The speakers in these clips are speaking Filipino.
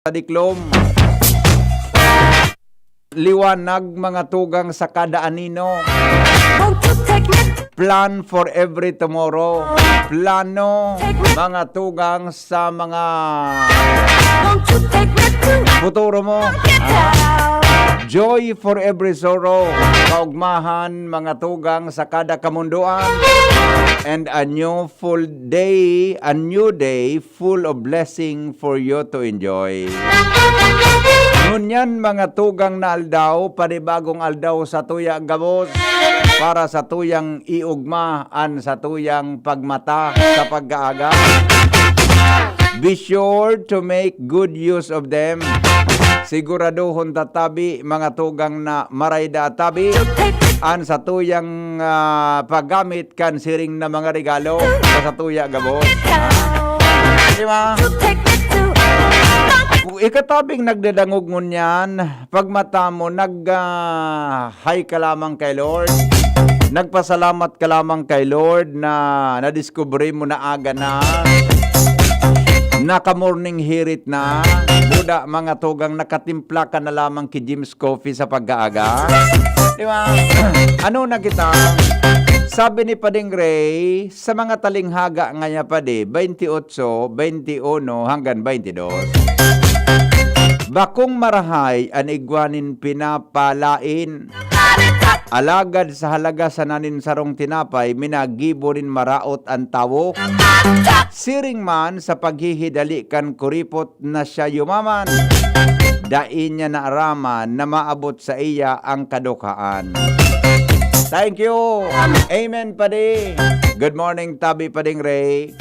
Sa diklom, liwanag mga tugang sa kada anino. Plan for every tomorrow. Plano mga tugang sa mga futuro mo. Joy for every sorrow. Kaugmahan mga tugang sa kada kamunduan. And a new day full of blessing for you to enjoy. Ngunyan mga tugang na aldaw, panibagong aldaw sa tuya gabos, para sa tuyang iugmaan sa tuyang pagmata sa pag-aaga. Be sure to make good use of them. Siguraduhon tatabi mga tugang na marayda tabi an sa tuyang paggamit kan siring na mga regalo sa tuya gabos. Diba? Ikatabing nagdadangog ngunyan, pagmata mo hay ka lamang kay Lord. Nagpasalamat ka lamang kay Lord na nadiskubre mo na aga na. Naka-morning hirit na. Buda mga tugang nakatimpla ka na lamang ki Jim's Coffee sa pag-aaga. Di ba? Ano na kita? Sabi ni Pading Ray, sa mga talinghaga nga niya padi, 28, 21 hanggang 22. Bakong marahay an igwanin pinapalain. Alagad sa halaga sa nanin sarong tinapay, minagibo rin maraot ang tawo. Siring man sa paghihidali kan kuripot na siya yumaman. Dain niya na araman na maabot sa iya ang kadukhaan. Thank you. Amen, Padi. Good morning, Tabi Pading Ray.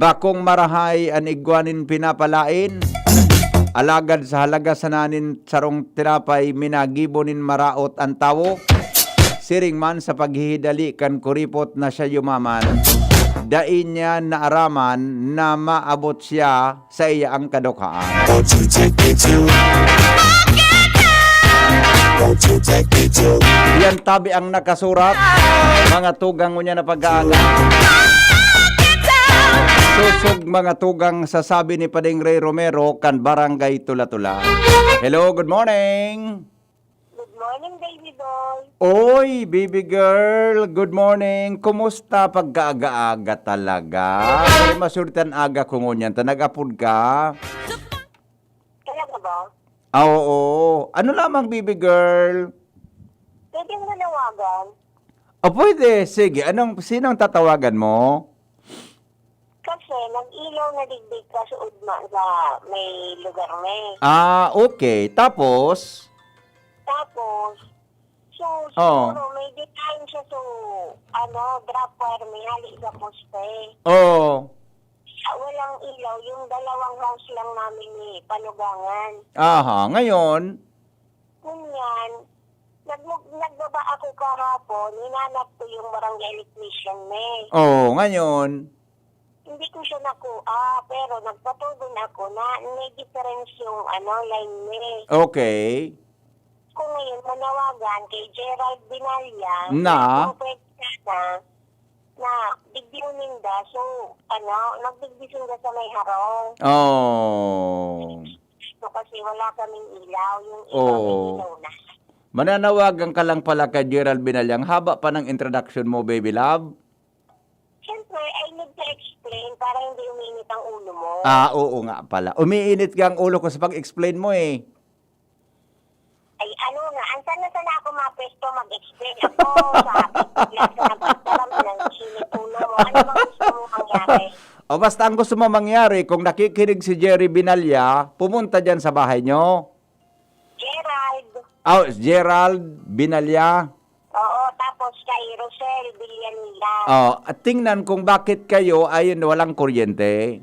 Bakong marahay an igwanin pinapalain. Alagad sa halaga sa nanin sarong tinapay, minagibonin maraot ang tawo. Siring man sa paghihidali kan kuripot na siya yumaman. Dain niya na araman na maabot siya sa iya ang kadukhaan. Yan tabi ang nakasurat. Mga tugang niya na pag-aaga. Susog mga tugang sa sabi ni Pading Ray Romero kan Barangay Tula-Tula. Hello, good morning. Good morning, baby boy. Oy, baby girl, good morning. Kumusta pagkaaga-aga talaga? Ay, masurtan aga ko ngunyan. Tanag-apod ka? Talaga ba? Oo. Ano lamang, baby girl? Pwede mo nawagan? Pwede. Sige, sinong tatawagan mo? Kasi nag-ilaw na digdig ka sa ugma sa may lugar may. Okay. Tapos? Siguro may design siya drop wire may hali sa poste. Oo. Walang ilaw, yung dalawang house lang namin ni Panugangan. Aha, ngayon? Kunyan, nagbaba ako kahapon, hinanap ko yung barangay electrician may. Ngayon? Hindi ko siya nakuha, pero nagpatugon ako na may difference yung line may. Okay. Kung ngayon manawagan kay Gerald Binalya, Na bigbiunin da, so, nagbigbisun da sa may harong. So, kasi wala kaming ilaw, yung ilaw may ilaw na. Mananawagan ka lang pala kay Gerald Binalyang. Haba pa ng introduction mo, baby love. Siyempre, I need to explain para hindi uminit ang ulo mo. Oo nga pala. Umiinit ka ang ulo ko sa pag-explain mo eh. Ay, ansan na sana ako mapesto mag-explain ako sa bigla sa nagpagdaram ng sinit ulo mo. Ano bang gusto mo mangyari? Basta ang gusto mo mangyari, kung nakikinig si Jerry Binalya, pumunta dyan sa bahay nyo. Gerald. Gerald Binalya. Oo, tapos kay Rosel Villanila. At tingnan kung bakit kayo ay walang kuryente.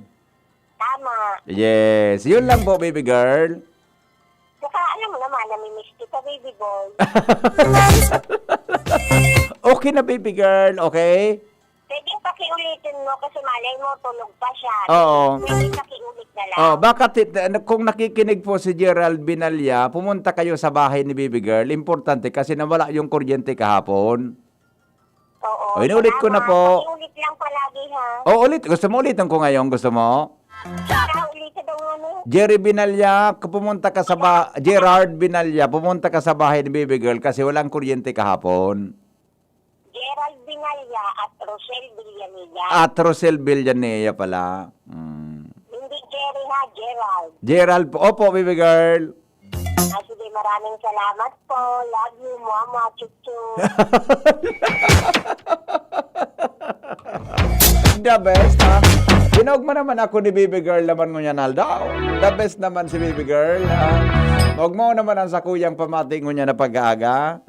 Tama. Yes, yun lang po, baby girl. Saka alam mo naman, namimiss kita, baby boy. Okay na, baby girl, okay? Pwede pakiulitin mo kasi malay mo, tulog pa siya. Oo. Pwede pakiulit na lang. Kung nakikinig po si Gerald Binalya, pumunta kayo sa bahay ni baby girl. Importante kasi nawala yung kuryente kahapon. Oo. Inulit ko na po. Pakiulit lang palagi, ha? Ulit. Gusto mo ulitin ko ngayon? Gusto mo? Ulitin daw ni? Jerry Binalya, pumunta ka sa Gerard Binalya, pumunta ka sa bahay ni Baby Girl kasi walang kuryente kahapon. Gerald Binalya at Rosel Villanilla. At Rosel Villanella pala. Hindi Jerry ha, Gerald. Gerald po. Opo, Baby Girl. Sige, maraming salamat po. Love you, mama, chuchu. The best, ha? Tinawag mo naman ako ni Baby Girl naman ngunya daw. The best naman si Baby Girl, ha? Huwag mo naman ang sakuyang pamati ngunya na pag-aaga.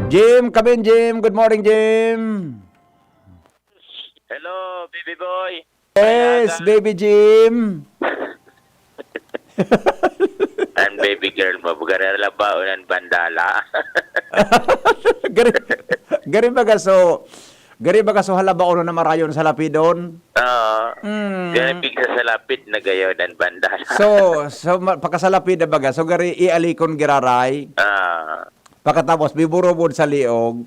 Jim, come in, Jim. Good morning, Jim. Hello, baby boy. Yes, Baby Jim. And baby girl mo, bugarala ba unan bandala? Gari baga so halaba uno na marayon sa lapidon. Oo. Ganapig sa salapit na gayo dan bandala. So pagkasalapid na baga, so gari ialikon giraray. Pagkatapos biburubod sa liog.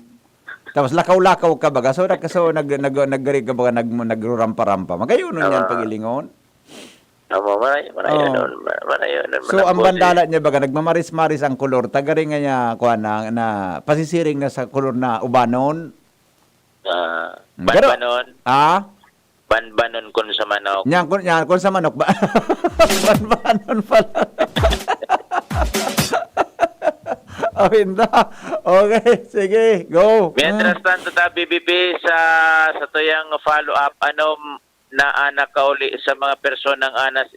Tapos lakaw-lakaw ka baga. So naggari ka baga nagrurampa-rampa. Magayon nun yan pagilingon. Marayo nun. So ang bandala niya baga nagmamaris-maris ang kolor. Tagari nga niya kuha na pasisiring na sa kolor na ubanon. Banbanon. Banbanon kun sa manok. Yan kun sa manok ba? Banbanon pala. Oh, hindi. Okay, sige, go. Mientras tanto ta BBP sa tuyang follow-up, na anak ka uli sa mga personang anas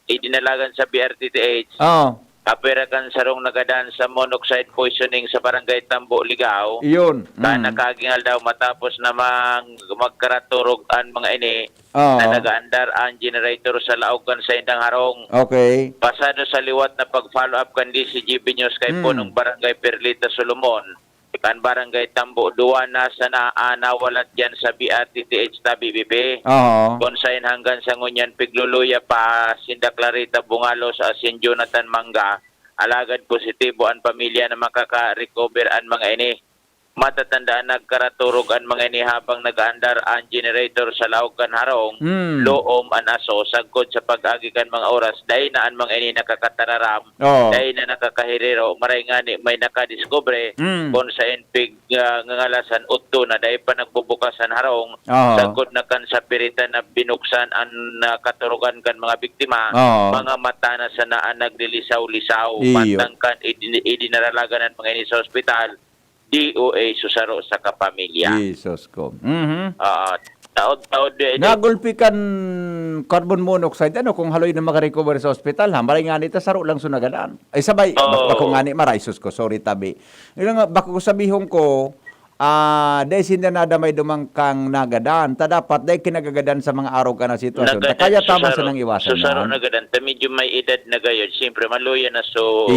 idinalagan sa BRTTH. Oo. Apera kan sarong nagadaan sa monoxide poisoning sa barangay Tambo, Ligao. Iyon. Na nakagingal daw matapos namang magkaraturog ang mga ini na nagaandar ang generator sa laogan sa indang harong. Okay. Pasado sa liwat na pag-follow up kan DZGB News kay punong barangay Perlita Solomon. Kan barangay Tambo, duwa na sa naanawalat yan sa BRTTH ta BBP. Oo. Konsayin hanggang sa ngunyan Pigluluya pa Sinda Clarita Bungalo sa Asin Jonathan Manga. Alagad positibo ang pamilya na makaka-recover ang mga ini. Matatandaan nagkaraturog ang mga ini habang nag-aandar ang generator sa Laugan Harong. Loom ang aso sagkod sa pag-agikan mga oras. Dahil na ang mga ini nakakatararam. Dahil na nakakahiriro. Maray nga ni may nakadiscover kung sa inpig ngalasan utto na dahil pa nagbubukasan harong. Sagkod na kan sa piritan na binuksan ang katurugan kan mga biktima. Mga mata na sa naan naglilisaw-lisaw. Pantang kan idinaralagan ang mga ini sa ospital. DOA susaro sa kapamilya. Jesus ko. Taod-taod nagulpi kan carbon monoxide kung haloy na makarecover sa ospital ha maray nga nita saro lang sunagadaan ay sabay bako nga ni maraisos ko sorry tabi ilang bako sabihon ko dahil sinda na damay dumangkang nagadaan ta dapat dahil kinagagadan sa mga araw ka na sitwasyon ta kaya tama sa nang iwasan susaro nagadan ta medyo may edad na gayon siyempre maluya na so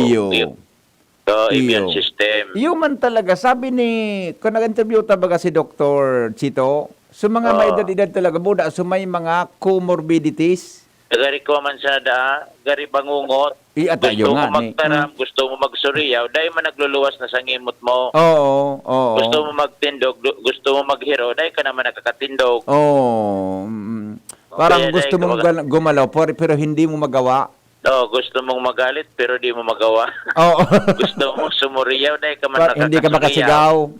immune system. Human talaga. Sabi ni, kung nag-interview tabaga si Dr. Chito, sa mga may edad talaga, buda, so may mga comorbidities. Gari ko man sa gari bangungot. Gusto mo magtaram, gusto mo magsuriyaw, dahil man nagluluwas na sa ngimot mo. Oo. Gusto mo magtindog, gusto mo maghiro, dahil ka naman nakakatindog. Parang gusto mong gumalaw, pero hindi mo magawa. Gusto mong magalit pero di mo magawa. Gusto mong sumuriyaw dahil ka man hindi ka makasigaw.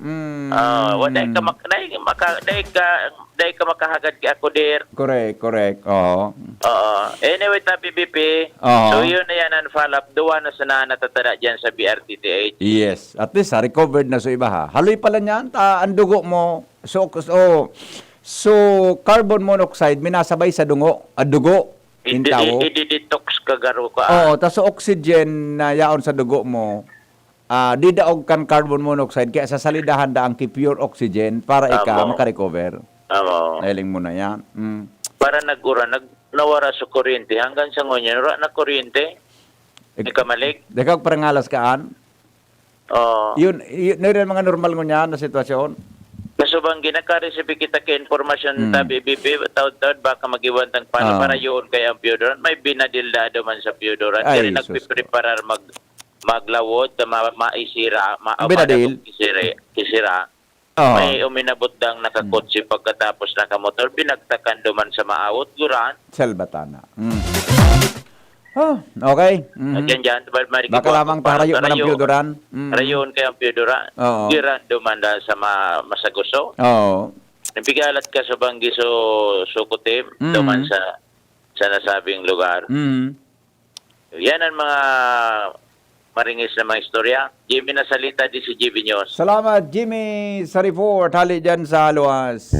Dahil ka makahagad kay ako der. Correct. Anyway, BBP. So yun na yan ang follow-up. Duwa na sa natatada dyan sa BRTTH. Yes. At least recovered na so iba ha. Haloy pala niyan. Ang dugo mo. So carbon monoxide minasabay sa dugo. I-detox ka garo ka. Tas oxygen na yaon sa dugo mo, didaog kan carbon monoxide kaya sa salidahan da ang pure oxygen para ika makarecover. Nailing mo na yan. Para nawara sa kuryente hanggang sa ngunyan, na kuryente, ikamalig. Dekag parangalas kaan. Yun mga normal ngunyan na sitwasyon. Kasubang ginaka-recipe kita ka informasyon ta BBP, taod-taod baka mag-iwantang paano para yun kay ang piodoran. May binadildado man sa piodoran. Kaya nagpipreparar maglawod, maisira, kisira. Oo. May uminabot dang nakakotse pagkatapos nakamotor, binagtakan duman sa maawot, guran. Selbatana. Oh, okay. At yan dyan, Baka lamang tarayo man ang piyuduran. Rayon kaya ang piyudura. Oo. Giran dumanda sa masaguso. Oo. Nabigalat ka sa Banggiso Sukutim, duman sa nasabing lugar. Yan ang mga maringis na mga istorya. Jimmy Nasalita, DZGB News. Salamat, Jimmy, sa report. Hali dyan sa Luas.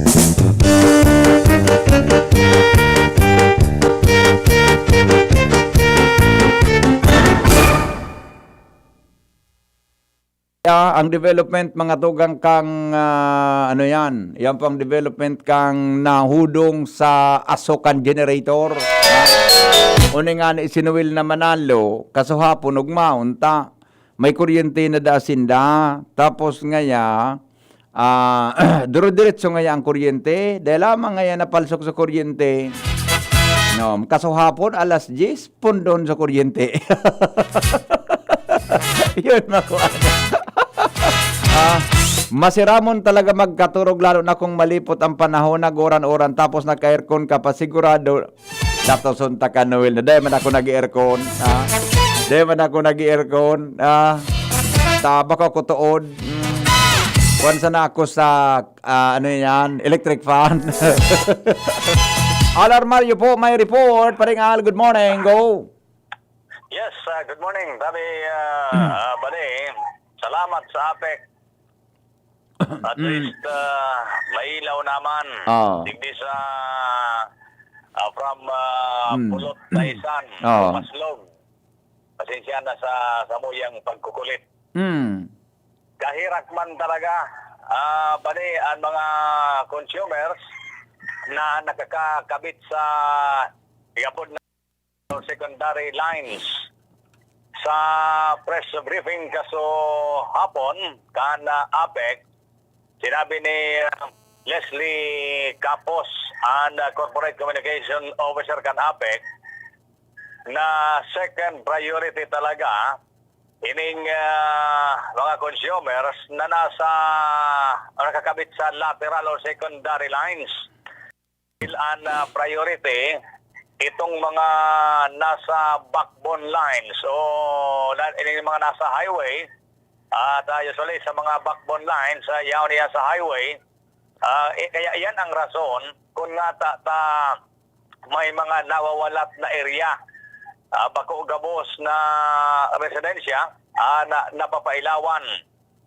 Ang development mga tugang kang ano yan, yan pang development kang nahudong sa asukan generator. Uni nga ni sinuwil na manalo, kaso hapon ugmaunta, may kuryente na dasinda, tapos ngaya, duro-diretso ngaya ang kuryente, dahil lamang ngaya napalsok sa kuryente. No, kaso hapon alas 10, pundon sa kuryente. Yun makuha. Masiramon talaga magkaturog lalo na kung malipot ang panahon na oran-oran tapos naka-aircon ka pa sigurado datosunta ka Noel na dahil man ako nag-aircon dahil man ako nag-aircon tabak ako tuod once na ako sa ano yan electric fan. Alar Mario po may report paringal good morning go. Yes, good morning Babi Bale, salamat sa APEC. At least may ilaw naman digdi sa from Pulot Taisan, Maslog. Pasensya na sa samuyang pagkukulit. Kahirak man talaga bali ang mga consumers na nakakakabit sa igapod na secondary lines. Sa press briefing kaso hapon kan APEC, sinabi ni Leslie Capos and Corporate Communication Officer kan APEC na second priority talaga ining mga consumers na nakakabit sa lateral or secondary lines. Ang priority itong mga nasa backbone lines o ining mga nasa highway at usually sa mga backbone lines yaw niya sa highway kaya yan ang rason kung nga may mga nawawalat na area bako gabos na residensya na napapailawan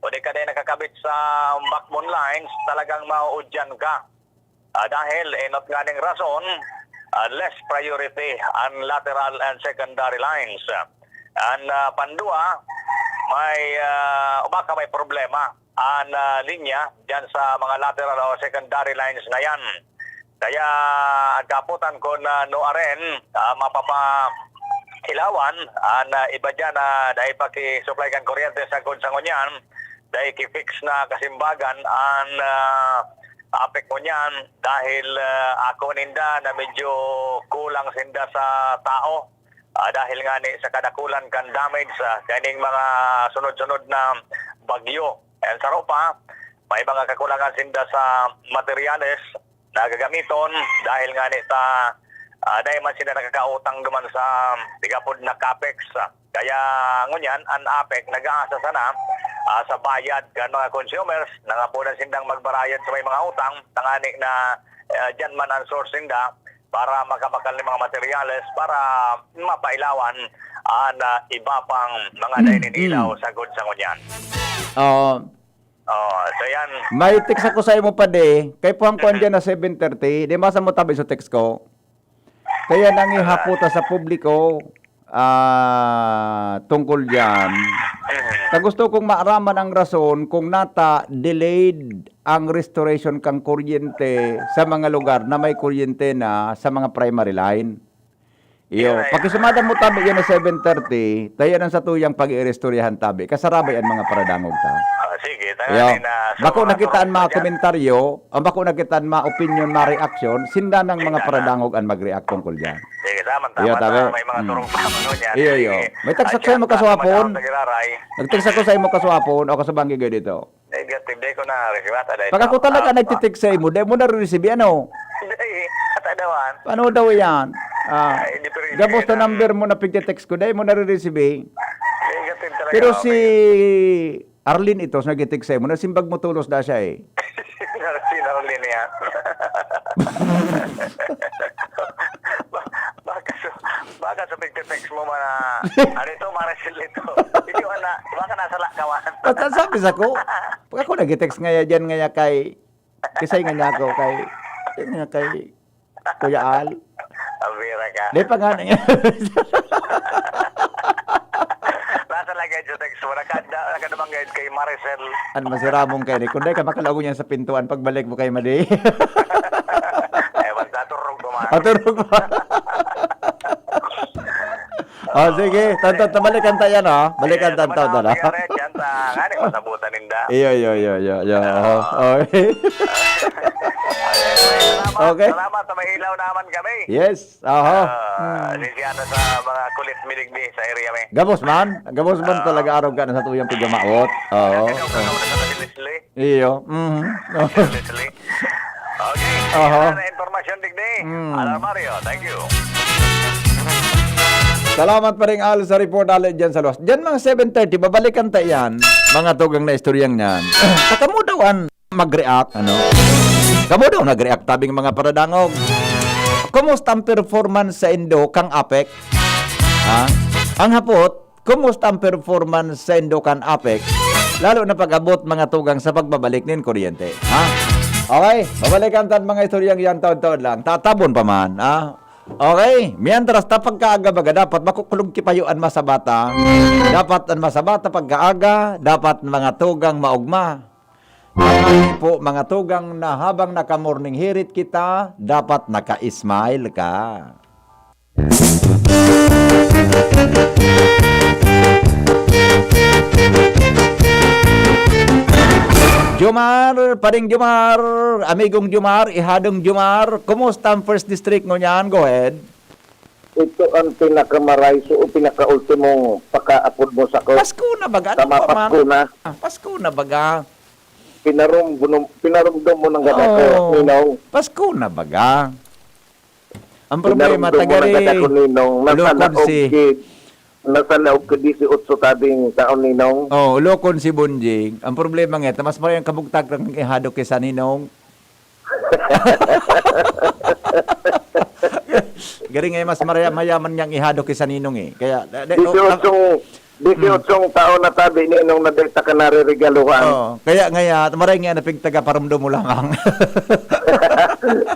o di ka din nakakabit sa backbone lines talagang mauudyan ka dahil not nga ning rason less priority ang lateral and secondary lines. And pandua, may problema ang linya dyan sa mga lateral o secondary lines na yan. Kaya kaputan ko na noaren mapapailawan ang iba dyan na dahil pakisupply kan kuryente sa kunsangon dahil kifix na kasimbagan ang APEC mo niyan dahil ako ninda na medyo kulang sinda sa tao dahil nga ni sa kadakulan kan damage kaning mga sunod-sunod na bagyo. And sa ropa, may mga kakulangan sinda sa materyales na gagamiton dahil nga ni dahil man sila nakakautang duman sa tigapod na capex. Kaya ngunyan, ang APEC nag-aasa sana sa bayad kan mga consumers na nga po na sindang magbarayad sa may mga utang tangani na dyan man ang source sinda para makapakal ng mga materyales para mapailawan ang iba pang mga dainin ilaw sa good sa ngunyan. So yan. May text ako sa imo pa de kay puhang kuan dyan na 7:30 di masa mo tabi sa text ko kaya nang ihaputa sa publiko tungkol dyan. Gusto kong maaraman ang rason kung delayed ang restoration kang kuryente sa mga lugar na may kuryente na sa mga primary line. Iyo, pakisumada mo tabi yan na 7:30, tayo nang sa tuyang pag-irestoryahan tabi. Kasarabay ang mga paradangog ta. sige, Yo. tanganin na. Bako mga nakitaan turong mga pa dyan. komentaryo, ang bako nakitaan mga opinion, mga reaksyon, sinda ng mga paradangog ang mag-react tungkol dyan. Sige, tama, Iyo, tama. tabi. May mga turong pa ano niya. Iyo, iyo. May tagsak sa'yo mo kaswapon. Nagtext ako sa imo kaswapon o kasabanggi ko dito. Negative day ko na receive dahil. Pag ako talaga nagtitext sa imo, dahil mo na receive ano? Hindi, katadawan. Paano daw yan? Ay, hindi pa rin Gabos na yan. number mo na pigte-text ko, dahil mo na receive. Negative talaga. Pero okay. si Arlene ito, nag-text sa imo, nasimbag mo tulos na siya eh. Sinarolin niya. Baka sa pagte-text mo man na, ano ito, Maricel ito. Ikaw na, baka nasa lakawan. Basta sabi sa ko, pag ako nag-text ngaya dyan ngaya kay, kisay nga ako kay Kuya Al. Abira ka. Di pa nga na nga. Nasa lagay sa text mo, nakadamang guide kay Maricel. Ano masiramong kayo ni, kundi ka makalago niyan sa pintuan pagbalik mo kay Madi. Ewan, naturog mo man. Paturog mo. Sige, tanto, balikan tayo no? Balikan tanto na. Yan ta, nga ni masabutan ninda. Iyo. Okay. Okay. Salamat sa may ilaw naman kami. Yes, Sisiyana sa mga kulit miligbi sa area may. Gabos man talaga araw ka na sa tuyang pigamaot. Oo. Iyo. Okay. Na informasyon digdi. Alam Mario, thank you. Salamat pa rin Al sa report alit dyan sa Los. Dyan mga 7:30, babalikan tayo yan. Mga tugang na istoryang yan. Sa kamo daw ang mag-react, ano? Kamo daw nag-react tabing mga paradangog. Kumusta ang performance sa Indo kang APEC? Ha? Ang hapot, kumusta ang performance sa Indo kang APEC? Lalo na pag-abot mga tugang sa pagbabalik nin kuryente. Ha? Okay, babalikan tan mga istoryang yan taon-taon lang. Tatabon pa man, ha? Okay, mientras tapag kaaga baga dapat makukulog kipayuan masabata. Dapat ang masabata pagkaaga, dapat mga tugang maugma. Marami po mga tugang na habang naka-morning hirit kita, dapat naka-smile ka. Jumar, paring Jumar, amigong Jumar, ihadong Jumar, kumusta ang first district mo niyan? Go ahead. Ito ang pinakamarayso o pinakaultimong pakaapod mo sa ko. Pasko na baga? Tama, Pasko na. Pasko na baga? Pinarumdum mo ng gada ko, Ninong. Pasko na baga? Ang problema, Pinarumdum mo ng gada ko, tagari, Ninong. Nasa laog ka 18 tabing taon, Ninong. Ulokon si Bunjing. Ang problema nga, mas maraming kabugtag ng ihado kaysa Ninong. Garing nga, mas mayaman niyang ihado kaysa Ninong eh. Kaya, 18 taon na tabi, Ninong, na data ka naririgaluhan. Kaya nga, maray nga napigtaga paramdam mo lamang.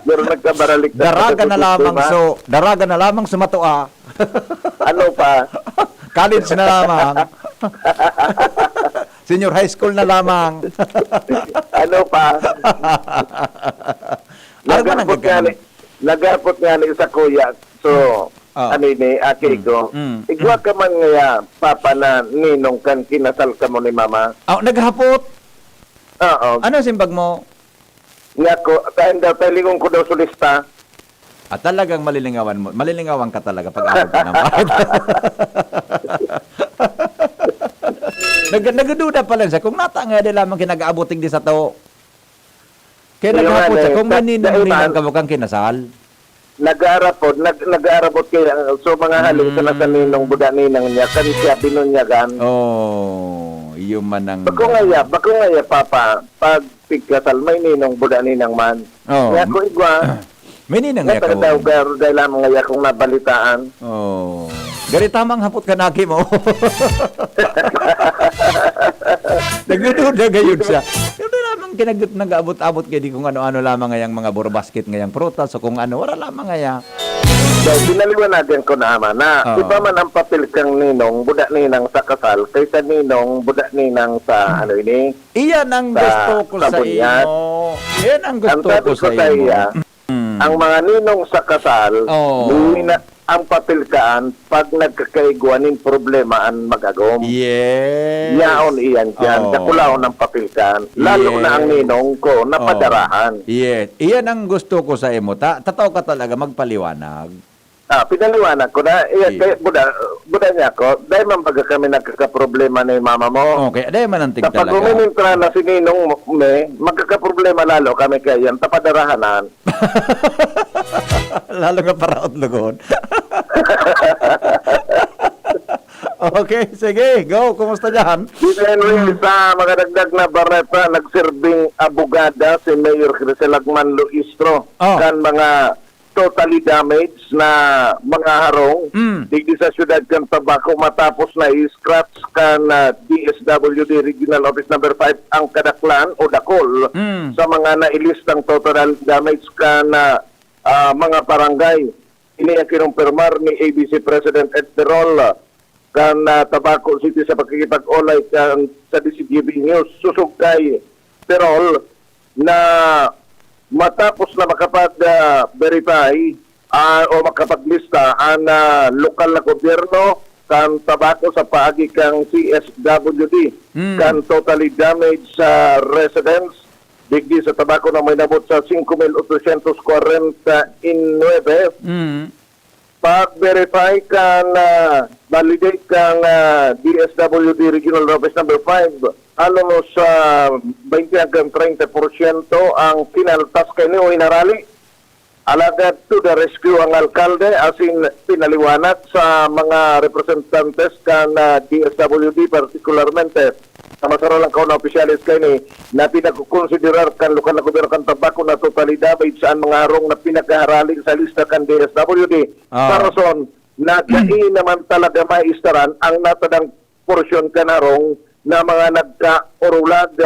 Pero nagkabaralik. Daraga na lamang sumatua. Ano pa? College na lamang. Senior high school na lamang. Ano pa? Nagapot nga ni sa kuya. So, ano ni aki ko. Igwa ka man nga papa na Ninong kan kinasal ka mo ni mama. Naghapot? Oo. Ano simbag mo? Nga ko, kain daw, talingon ko daw sa lista. Talagang malilingawan ka talaga pag-abot ka naman. Nagaduda pa lang siya. Kung nata nga din lamang kinag-aaboting di sa to. Kaya naghapot siya. Kung maninang ka mo kang kinasal. Nag-aarapot kaya. So mga haling ka na sa Ninong buda ninang niya. Kan siya binunyagan. Iyo man ang... Bako nga ya, papa. Pag pigkasal, may Ninong buda ninang man. Nga ko igwa. May ninang nga ka mo. Garo dahil lamang nga kung nabalitaan. Gari tamang hapot ka naki mo. Nagdududa gayon siya. Pero lamang nag-abot-abot kayo di kung ano-ano lamang ngayang mga burobasket ngayang prutas o kung ano, wala lamang ngaya. Dahil pinaliwanagan ko na ama na iba man ang papel kang Ninong, budak ninang sa kasal, kaysa Ninong, budak ninang sa ano ini. Iyan ang gusto ko sa iyo. Iyan ang gusto ko sa iyo. Ang mga ninong sa kasal, ang papilkaan pag nagkakaiguanin problema ang magagom. Yes. Yaon iyan dyan. Oh. Dakulaon ang papilkaan. Lalo Yes. na ang ninong ko, napadarahan. Yes. Iyan ang gusto ko sa imo. Tataw ka talaga magpaliwanag. Pinaliwanag ko na, Yeah. kaya buda niya ko, dahil man baga kami nagkakaproblema na yung mama mo. Okay, aday man ang tig Kapag talaga. uminintra na si ninong magkakaproblema lalo kami kaya yan, tapadarahanan. Lalo nga para utlugon. Okay, sige, go. Kumusta dyan? Si Henry sa magdagdag na bareta, nagsirbing abogada si Mayor Criselagman Luistro kan mga totally damaged na mga harong digdi sa syudad kan Tabaco matapos na i-scratch kan DSWD Regional Office Number 5 ang kadaklan o dakol sa mga nailistang total damage kan mga barangay. Ini ang kinumpirmar ni ABC President Ed Terol kan Tabaco City sa pagkikipag-olay kan sa DZGB News. Susog kay Terol na matapos na makapag-verify o makapaglista ang lokal na gobyerno kan Tabaco sa paagi kang CSWD kan totally damaged sa residents digdi sa Tabaco na may nabot sa 5,849. Pag-verify kan validate kang DSWD Regional Office Number 5 halos sa 20 hanggang 30% ang kinaltas kay niyo inarali. Alagad to the rescue ang alkalde asin pinaliwanag sa mga representantes kan DSWD particularmente sa masaralang kauna opisyalis kay ni na pinagkukonsiderar kan lokal na gobyerno kan Tabaco na totally damaged saan mga harong na pinakaharali sa lista kan DSWD. Sa rason na dahil naman talaga maistaran ang natadang porsyon kan harong na mga nagka-urulag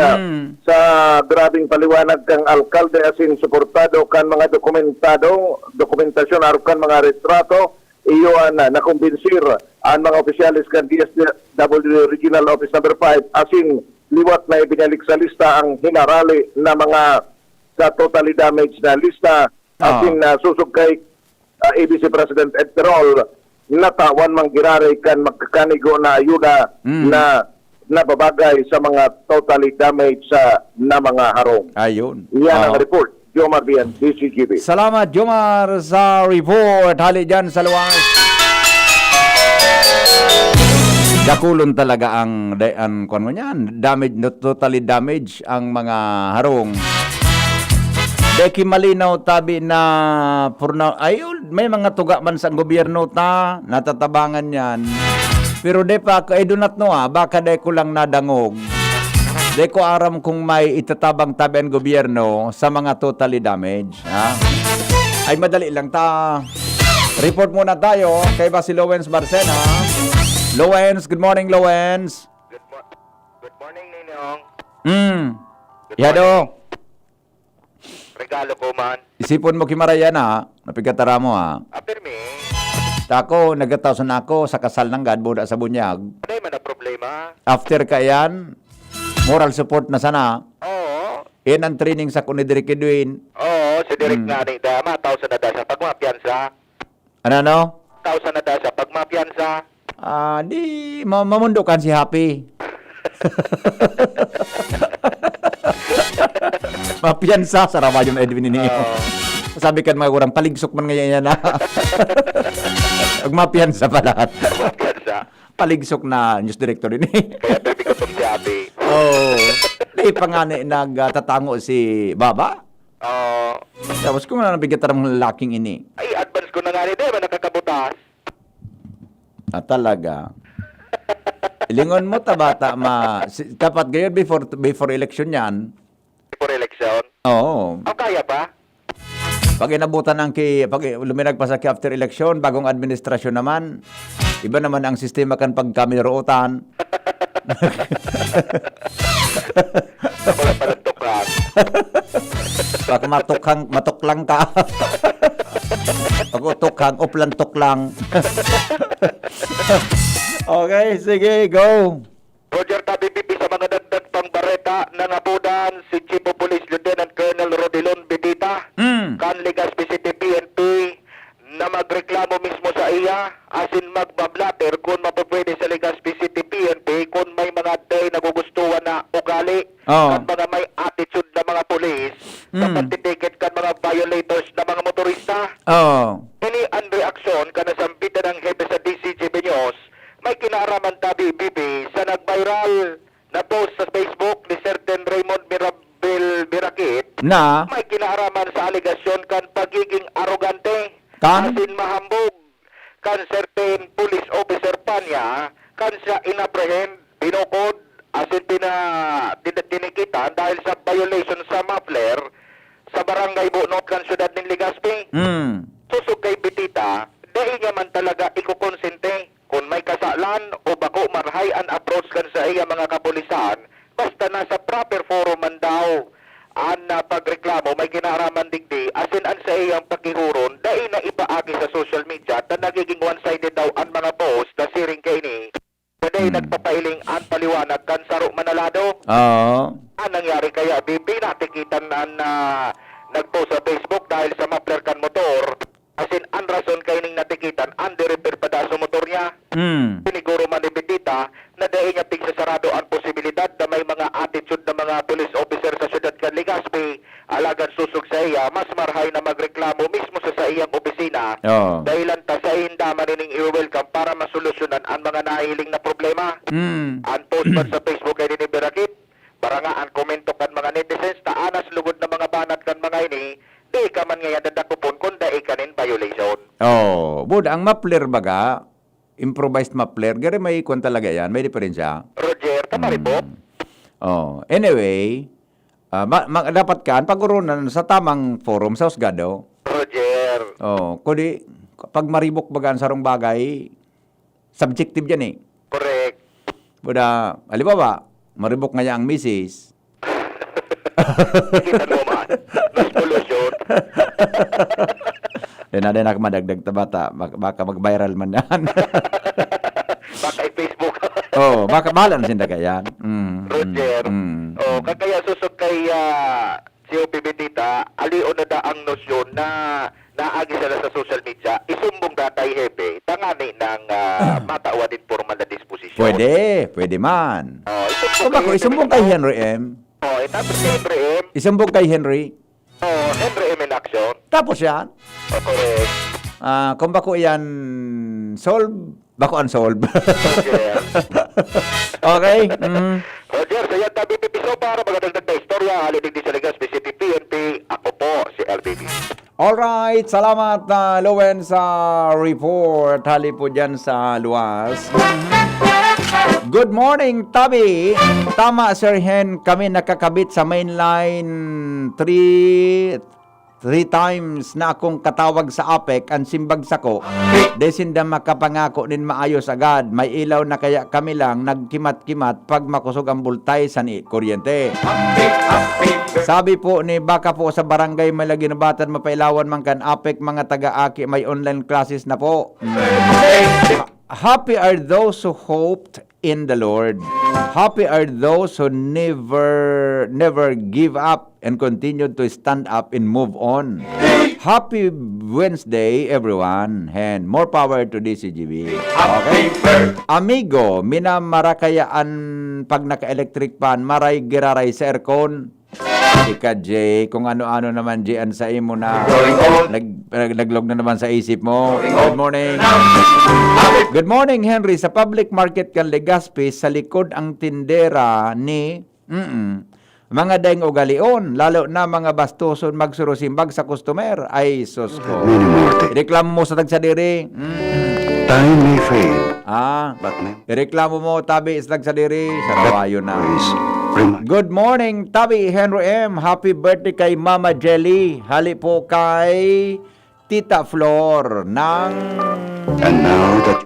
sa grabing paliwanag kang alkalde asin suportado kan mga dokumentasyon aron kan mga retrato iyo na nakumbinsir ang mga opisyalis kan DSWD Regional Office Number 5 asin liwat na ibinalik sa lista ang hinarali na mga sa totally damaged na lista asin susog kay ABC President Ed Terol natawan manggirari kan magkakanigo na ayuda na nababagay sa mga totally damaged na mga harong. Ayun. Yan ang report. Jomar Bian, DZGB. Salamat, Jomar, sa report. Hali dyan sa luwas. Dakulon talaga ang kung ano yan, totally damaged ang mga harong. Deki malinaw tabi na ayun, may mga tuga man sa gobyerno natatabangan yan. Pero de pa I do not know baka de ko lang nadangog. De ko aram kung may itatabang tabi ang gobyerno sa mga totally damaged. Ay madali lang report muna tayo kay ba si Lowens Barcena. Lowens, good morning Lowens. Good morning, Ninong. Yado. Regalo ko man. Isipon mo kimarayan napigatara mo After me, Tako, nagatasan ako sa kasal ng God, buda sa bunyag. ano man na problema? After kayan, moral support na sana. Oo. Yan ang training sa Kunidirik Edwin. Oo, si Direk nga ni Dama, 1,000 na da sa pagmapiyansa. Ano? 1,000 na da sa pagmapiyansa. Di mamundukan si Happy. Mapiyansa sa rama yung Edwin ini. Sabi kan mga kurang paligsok man ngayon yan Magmapiyansa pa lahat. Pagmapiyansa. Paligsok na news director ini. Kaya baby ko itong siyabi. Di pa nga nagtatango si Baba. Oo. Tapos kung nabigyan ng laking ini. Ay, advance ko na nga rin, ba nakakabutas? Talaga. Lingon mo bata dapat gayon before election yan. For election? Oo. O kaya pa? Pag inabutan pag luminag pa sa after election, bagong administrasyon naman, iba naman ang sistema kan pagkamiruutan. Wala pa ng tukang. Pag matuklang ka. Pag utukang, uplantok lang. Okay, sige, go. Roger Tabi-Bibi sa mga dagdag pang bareta ng abudan si Chief of Police Lieutenant Colonel Rodilon Bibita, Kanligas PCT PNP na magreklamo mismo sa iya Oo. kan mga may attitude na mga pulis sa pagtitikit kan mga violators na mga motorista. Oh. Ini ang reaksyon kana sambitan ng hepe sa DZGB News, may kinaraman tabi BB sa nag-viral na post sa Facebook ni Certain Raymond Mirakit. Na? May kinaraman sa aligasyon kan pagiging arogante, Kan? asin mahambog, kan certain police officer pa niya, kan siya inapprehend, binukod, asin tinikitan dahil sa violation sa muffler sa barangay Bunot kan syudad ng Legazpi. Susog kay Bitita, dahil niya man talaga ikukonsente kung may kasalan o bako marhay an approach kan sa iya mga kapulisan, basta nasa proper forum man daw. An pagreklamo may kinaharaman digdi asin an sa iyang pakihuron dahil na ipaagi sa social media na nagiging one-sided daw ang mga post na siring kay ni dahil nagpapailing ang paliwanag kan saro manalado. Oo. Ang nangyari kaya bibi natikitan na nagpost sa Facebook dahil sa muffler kan motor asin ang rason kay ning natikitan ang repair pa da sa motor niya. Siniguro man ni Betita na dahil niya pigsasarado ang posibilidad na may mga attitude na mga police officer sa syudad kan Legazpi alagan susog sa iya mas marhay na magreklamo mismo sa iyang opisina. Oo. Dahilan ta sa hindaman ning i-welcome para masolusyonan ang mga nahiling na problema. Ang post man sa Facebook kay ni Berakit, baranga ang komento kan mga netizens ta anas lugod na mga banat kan mga ini, di ka man ngayon dadakupon kung dai kanin violation. Oh, bud ang muffler baga, improvised muffler, gari may ikon talaga yan, may diferensya. Roger, tama rin po. Oh, anyway, dapat kan pagurunan sa tamang forum sa husgado. Roger. Oh, kundi pag maribok baga ang sarong bagay, subjective yan eh. Correct. Buda, alibawa, maribok nga ang misis. Kita mo man. Mas pollution. Yan na ako madagdag ta bata, baka mag-viral man yan. Baka i-Facebook. Oh, baka bahala na sinda kayan. Roger. Oh, kaya susok kay si Betita, alion na da ang nosyon na naagi sila sa social media, isumbong datay hepe, tangani ng matawa din formal na disposisyon. Pwede man. Oh, Kung ako, isumbong kay Henry M. Oh, tapos si Henry M. Isumbong kay Henry. Oh, Henry M in action. Tapos yan. Oh, correct. Kung bako yan solve, bako unsolve. Roger. Okay? Roger, saya tabi pipiso para magdagdag na istorya. Halinig di sa Legazpi City PNP. Ako po, si LBB. Alright, salamat Lowen sa report. Hali po dyan sa luwas. Good morning, Tabi. Tama, Sir Hen. Kami nakakabit sa mainline 3 times na akong katawag sa APEC ang simbag sako. Desinda makapangako din maayos agad. May ilaw na kaya kami lang nagkimat-kimat pag makusog ang bultay sa kuryente. Sabi po ni baka po sa barangay may laginabatan mapailawan man kan APEC mga taga-aki may online classes na po. Happy are those who hoped in the Lord. Happy are those who never give up and continue to stand up and move on. Happy Wednesday, everyone. And more power to DZGB. Okay? Amigo, minamarakayaan pag naka-electric pan, maray giraray sa aircon. Ika, Jay, kung ano-ano naman, Jay, sa imo na naglog na naman sa isip mo. Good morning. Good morning, Henry. Sa public market kan Legazpi, sa likod ang tindera ni mga daing ugalion, lalo na mga bastuson magsurusimbag sa customer. Ay, sus ko. Reklamo mo sa tagsadiri. Time may fade, but Reklamo mo, tabi, sa tagsadiri. Sa rawayo na. remind. Good morning, Tabi Henry M. Happy birthday kay Mama Jelly. Hali po kay Tita Flor ng And now that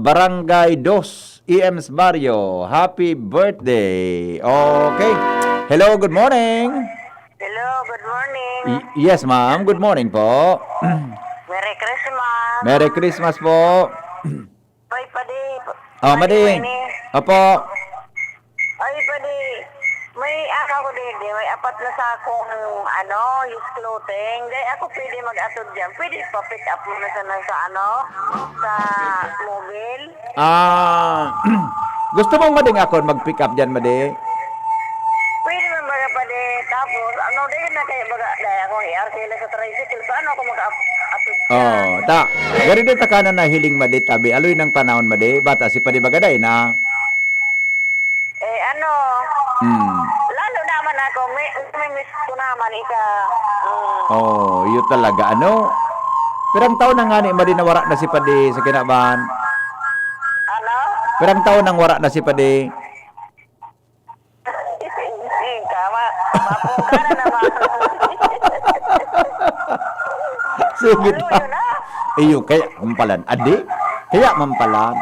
Barangay 2, EMS Barrio. Happy birthday. Okay. Hello, good morning. Hello, good morning. Yes, ma'am. Good morning po. Merry Christmas. Merry Christmas po. Ay, padi. Oh, Mading. Opo. Ay, padi. May ako din. May apat na sakong used clothing. Dahil ako pwede mag-atod dyan. Pwede pa-pick up mo na sa mobile. Gusto mong Mading ako mag-pick up dyan, Mading? Pwede tricycle. Paano ako mag-atod dyan? Oh, ta. Gari din ta kanan na hiling madi tabi. Aloy ng panahon madi. Bata si padi bagaday na. Eh, ano, Hmm. lalo naman ako, may miss ko naman, ika. Oh, yun talaga. Ano? Pirang taon na nga ni madi na wara na si padi sa kinaban. Ano? Pirang taon nang wara na si padi. Ika, mapuka na naman. Sige Ano ta. yun, ah? Iyo, kaya mampalan. Adi? Kaya mampalan.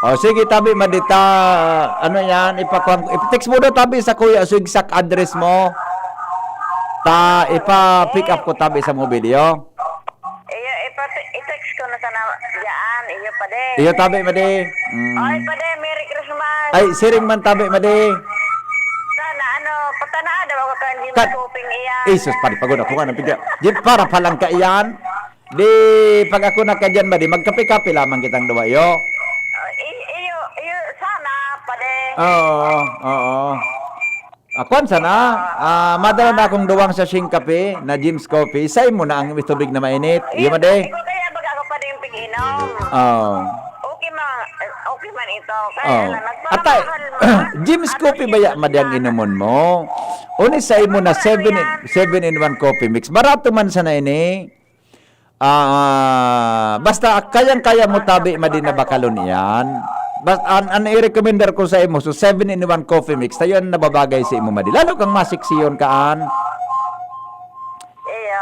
O sige, tabi, madita. Ano yan? Text mo daw tabi sa kuya. So, exact address mo. Ipa-pick up ko tabi sa mo video. Iyo, i-text ko na sana dyan. Iyo pa de. Iyo, tabi, madi. Ay, pa de, Merry Christmas. Ay, siring man tabi, madi. Sana, ano, patanaan daw ako kan Jim Kat- Shopping iyan. Isus, pari pagod ako nga ng pigya. Di, para palang ka iyan. Di, pag ako na ka dyan, madi, magkape-kape lamang kitang duwa, yo. Iyo, sana, pa de. Oo. Akuan sana, madala na akong duwang sa sing kape na Jim's Coffee. Say mo na ang tubig na mainit. Iyo, madi. Ikaw kaya baga ako pa de yung pig-inom. Oo. Okay man ito. Kaya Oh. lang, Atay, nagpapahal mo. Jim's Coffee ba ya madi ang inumon mo? Uni say mo na 7-in-1 coffee mix. Barato man sana ini. Basta kayang-kaya mo tabi madi na bakalon yan. Basta ang i-recommender ko sa imo so 7-in-1 coffee mix. Tayo ang nababagay sa imo madi. Lalo kang masiksiyon kaan.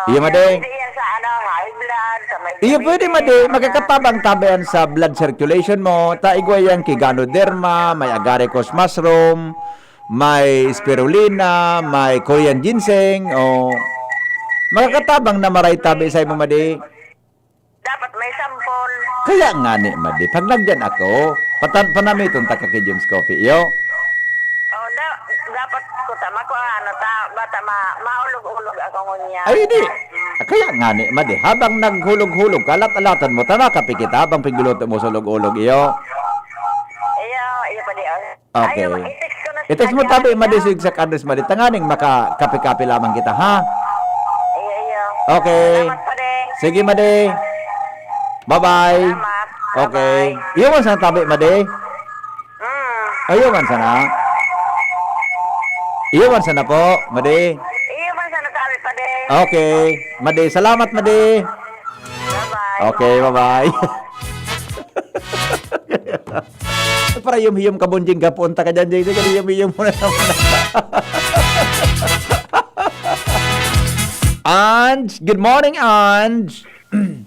Iyo, madi. Pwede yan sa ano, high blood, sa may Iyo pwede madi, diabetes, magkakatabang tabian sa blood circulation mo. Taigwayan kay ganoderma, may agaricus mushroom, may spirulina, may Korean ginseng, o magkakatabang na maray tabi sa imo madi. dapat may sample. Kaya nga ni madi, pag nagdan ako, panamiton ta ka kay James Coffee, yo. Oh, dapat ko tama ko ano bata maulog-ulog ako ngunya. Ay di. Kaya nga ni madi, habang naghulog-hulog, kalat-alatan mo, tama ka pikita, habang piguluto mo sa ulog-ulog, iyo. Iyo pa di. Okay. Ayaw, i-text ko na sila I-text mo dyan, tabi, ah. madi, sa address madi, tanganing makakape-kape lamang kita, ha? Iyo. Okay. Salamat pa de. Sige, madi. Bye-bye. Salamat. Okay. Bye-bye. Iyo man sana tabi, madi. Iyo man sana. Iyo man sana po, madi. Iyo man sa natabi pa de. Okay. Madi, salamat, madi. Bye-bye. Okay, bye-bye. Para yum-yum ka bunjing ka punta ka dyan, Jay. Sige, yum-yum mo na naman. Ange, good morning, Ange.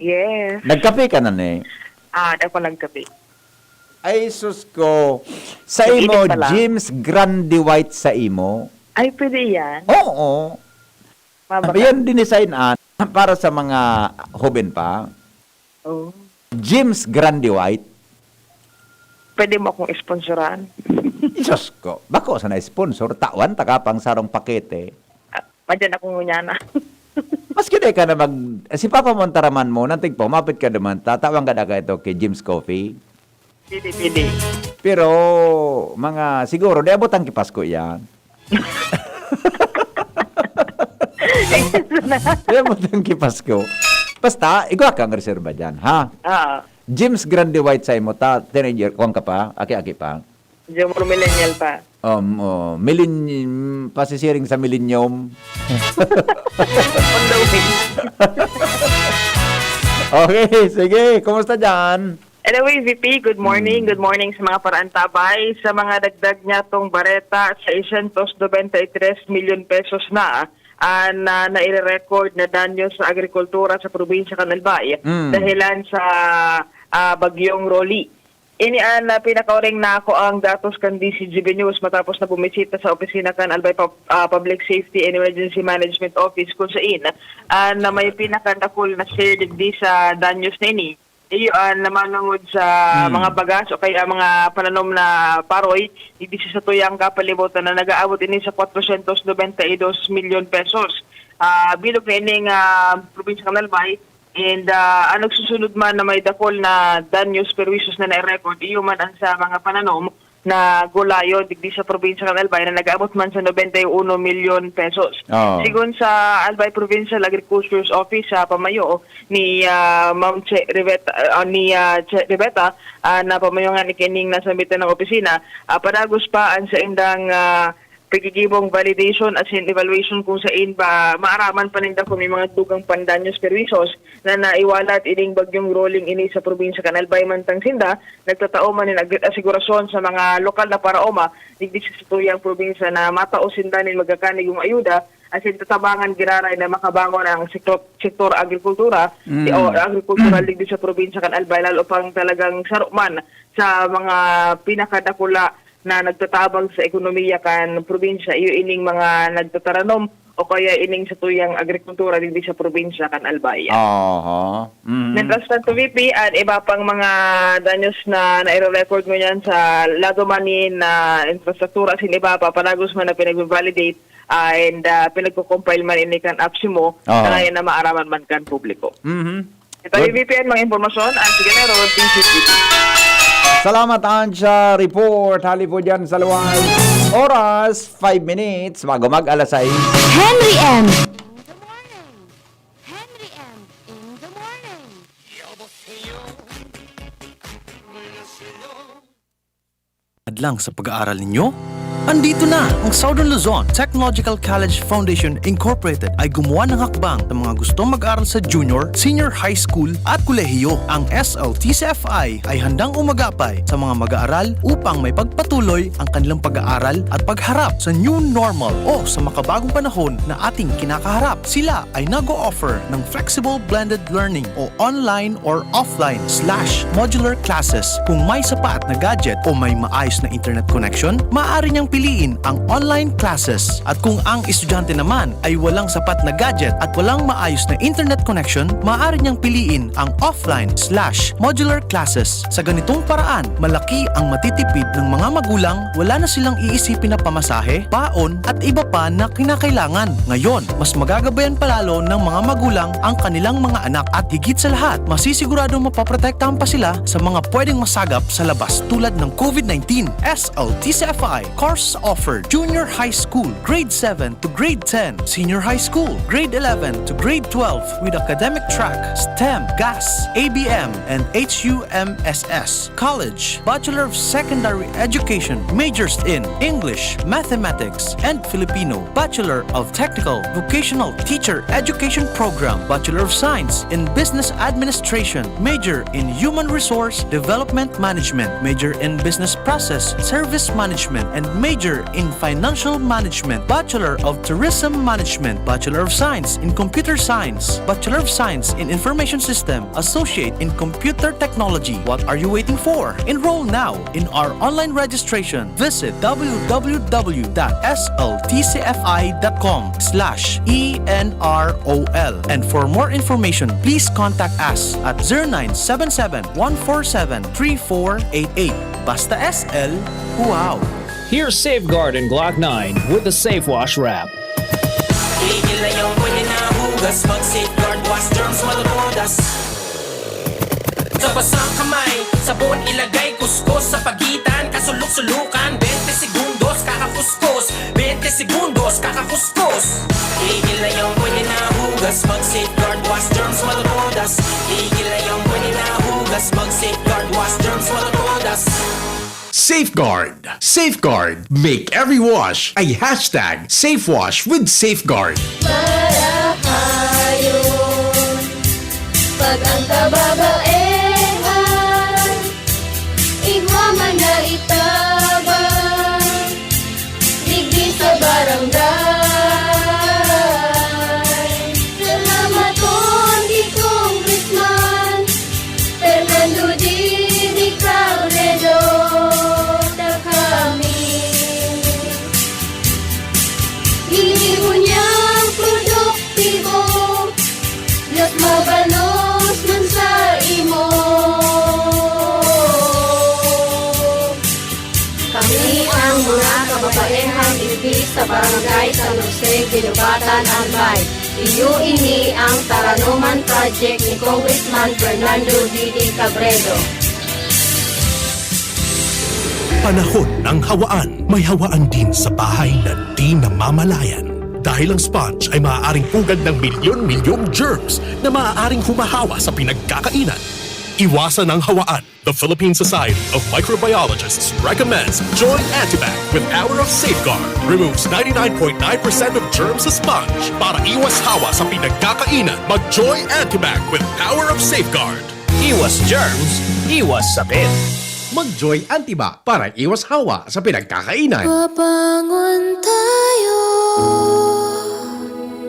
Yes. Nagkape ka na eh. Ako nagkape. Ay, sus ko. Sa Nag-init imo, pa lang. James Grande White sa imo. Ay, pwede yan. Oo. Mabaka. Yan dinesign para sa mga hoben pa. Oh. James Grande White. Pwede mo akong sponsoran. Diyos ko. Bako sa na-sponsor, tawan, takapang sarong pakete. Madyan akong ngunyana. Maski di ka na si Papa Montaraman mo, nantig po, mapit ka naman, tatawang ka na ka ito kay Jim's Coffee. Pwede. Pero, siguro, di abot ang kipasko yan. Di abot ang kipasko. Basta, ikaw kang reserva dyan, ha? James Grande White sa imo, teenager, kuwang ka pa, aki-aki pa. Diyan mo millennial pa. Pasisiring sa millennium. On the way. Okay, sige, kumusta dyan? Anyway, VP, good morning. Good morning sa mga paraantabay. Sa mga dagdag niya tong bareta, 693 million pesos na nai-record na danyo sa agrikultura sa probinsya Canalbay dahilan sa bagyong Rolly. Ini pinakauring na ako ang datos kan DZGB News matapos na bumisita sa opisina kan Albay Public Safety and Emergency Management Office kung saan na may pinakadakol na share di sa danyos na ini. Iyon namanungod sa mga bagas o kaya mga pananom na paroy, hindi sa tuyang kapalibutan na nag-aabot ini sa 492 million pesos. Bilog na ining probinsya Canalbay. And nagsusunod man na may dakol na danyos perwisos na na-record, iyo man ang sa mga pananom na gulayo digdi sa probinsya ng Albay na nag-abot man sa 91 milyon pesos. Oo. Sigun sa Albay Provincial Agriculture's Office sa pamayo ni Ma'am Che Riveta na pamayongan ni kining nasambitan ng opisina, padagos pa ang sa indang pagigibong validation at evaluation kung saan ba maaraman pa ninda kung may mga dugang pandanyos perwisos na naiwalat ining bagyong rolling ini sa probinsya kan Albay mantang sinda nagtatao man ni asigurasyon sa mga lokal na paraoma digdi sa tuyang probinsya na matao sinda nin magakanig yung ayuda at tatabangan giraray na makabangon ang sektor agrikultura o agrikultural digdi sa probinsya kan Albay lalo pang talagang sarukman sa mga pinakadakula na nagtatabang sa ekonomiya kan probinsya, iyo ining mga nagtataranom o kaya ining sa tuyang agrikultura din sa probinsya kan Albay. Mientras tanto, VP, at iba pang mga danyos na nai-record mo yan sa lagomanin na infrastruktura sin iba pa, panagos man na pinag-validate and pinagko-compile man ini kan apps mo na ngayon na maaraman man kan publiko. Ito yung VP, mga impormasyon, ang sige na, Robert PCT. Salamat sa report. Hali po dyan sa luwal. Oras, 5 minutes. Bago mag-alas 6. Henry M. Henry M. in the morning. Adlang sa pag-aaral ninyo? Andito na ang Southern Luzon Technological College Foundation Incorporated ay gumawa ng hakbang sa mga gustong mag-aral sa junior, senior high school at kolehiyo. Ang SLTCFI ay handang umagapay sa mga mag-aaral upang may pagpatuloy ang kanilang pag-aaral at pagharap sa new normal o sa makabagong panahon na ating kinakaharap. Sila ay nag-o-offer ng flexible blended learning o online or offline/modular classes. Kung may sapat na gadget o may maayos na internet connection, maaari niyang piliin ang online classes. At kung ang estudyante naman ay walang sapat na gadget at walang maayos na internet connection, maaari niyang piliin ang offline/modular classes. Sa ganitong paraan, malaki ang matitipid ng mga magulang, wala na silang iisipin na pamasahe, paon at iba pa na kinakailangan. Ngayon, mas magagabayan palalo ng mga magulang ang kanilang mga anak at higit sa lahat, masisiguradong mapaprotektahan pa sila sa mga pwedeng masagap sa labas tulad ng COVID-19. SLTCFI course offered Junior High School, Grade 7 to Grade 10, Senior High School, Grade 11 to Grade 12 with academic track, STEM, GAS, ABM, and HUMSS. College, Bachelor of Secondary Education, majors in English, Mathematics, and Filipino. Bachelor of Technical Vocational Teacher Education Program, Bachelor of Science in Business Administration, major in Human Resource Development Management, major in Business Process Service Management, and major in Financial Management, Bachelor of Tourism Management, Bachelor of Science in Computer Science, Bachelor of Science in Information System, Associate in Computer Technology. What are you waiting for? Enroll now in our online registration. Visit www.sltcfi.com/ENROL. And for more information, please contact us at 0977-147-3488. Basta SL, wow! Here's Safeguard and Glock 9 with the Safe Wash Wrap. Tigil na yung pwede na hugas, mag-safeguard, wash germs, malutodas. Sa basang kamay, sabon ilagay, kuskus sa pagitan, kasulok-sulukan, 20 segundos, kakakuskus, 20 segundos, kakakuskus. Tigil na yung pwede na hugas, mag-safeguard, wash germs, malutodas. Tigil na yung pwede na hugas, mag-safeguard, wash germs, malutodas. Safeguard. Safeguard. Make every wash a hashtag SafeWash with Safeguard. Marahayon, pag ang kababaehan, igwaman na itabang, digdi sa barangay. Salamat on di Congressman Fernando Di Cabredo. Mabalos man sa imo. Kami ang mga kababaehan dito sa barangay San Jose, Ginubatan, Albay. Iyo ini ang Taranuman Project ni Congressman Fernando Di Cabredo. Panahon ng hawaan. May hawaan din sa bahay na di namamalayan. Dahil ang sponge ay maaaring pugad ng milyon-milyong germs na maaaring humahawa sa pinagkakainan. Iwasan ang hawaan. The Philippine Society of Microbiologists recommends Joy Antibac with Hour of Safeguard. Removes 99.9% of germs sa sponge. Para iwas hawa sa pinagkakainan, mag-Joy Antibac with Power of Safeguard. Iwas germs, iwas sakit. Mag-Joy Antibac para iwas hawa sa pinagkakainan. Babangon tayo,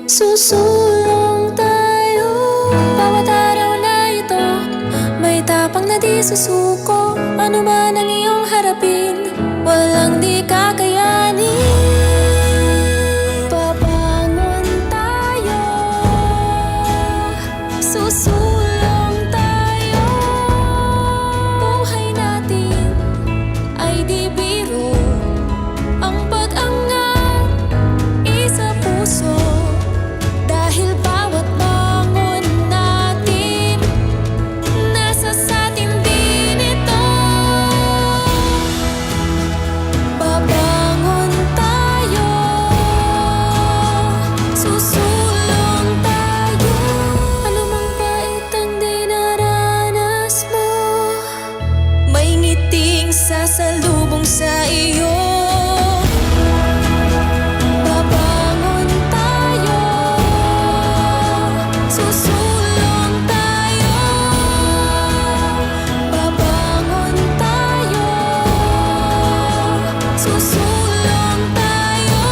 susulong tayo. Bawat araw na ito, may tapang na di susuko. Ano man ang iyong harapin, walang di kakayanin. Babangon tayo, susulong tayo. Buhay natin ay di biro, ang pag-angat isa puso. Dahil bawat bangon natin, nasa satin din ito. Babangon tayo, susulong tayo. Anumang pait ang dinaranas mo, may ngiting sasalubong sa iyo. Babangon tayo, susulong tayo. Babangon tayo, susulong tayo.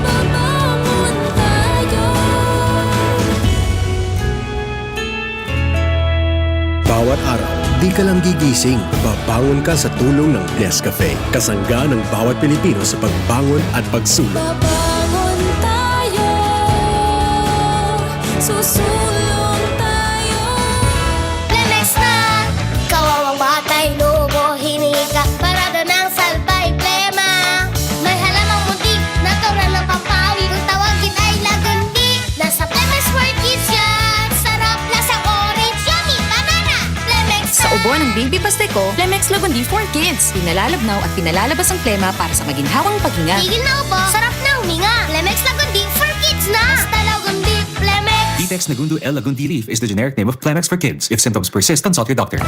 Babangon tayo. Bawat araw, di ka lang gigising. Babangon ka sa tulong ng Nescafe. Kasangga ng bawat Pilipino sa pagbangon at pagsulong. Babangon tayo, susulong tayo. Lemex na! Kawawang batay, lobo, hinika. Parada ng salbay, plema. May halamang muntik, natural ng pampawi. Kung tawagin ay lagundi. Nasa Plemex for Kids yan. Sarap, lasang orange, yummy, banana. Plemex Sa ubo ng Baby Pasteco, Plemex Lagundi for Kids. Pinalalabnaw at pinalalabas ang plema para sa maginhawang paghinga. Tigil na upo, sarap na huminga. Plemex Lagundi for Kids na. Basta Lagundi, Plemex. Detex Nagundu L. Lagundi Leaf is the generic name of Plemex for kids. If symptoms persist, consult your doctor.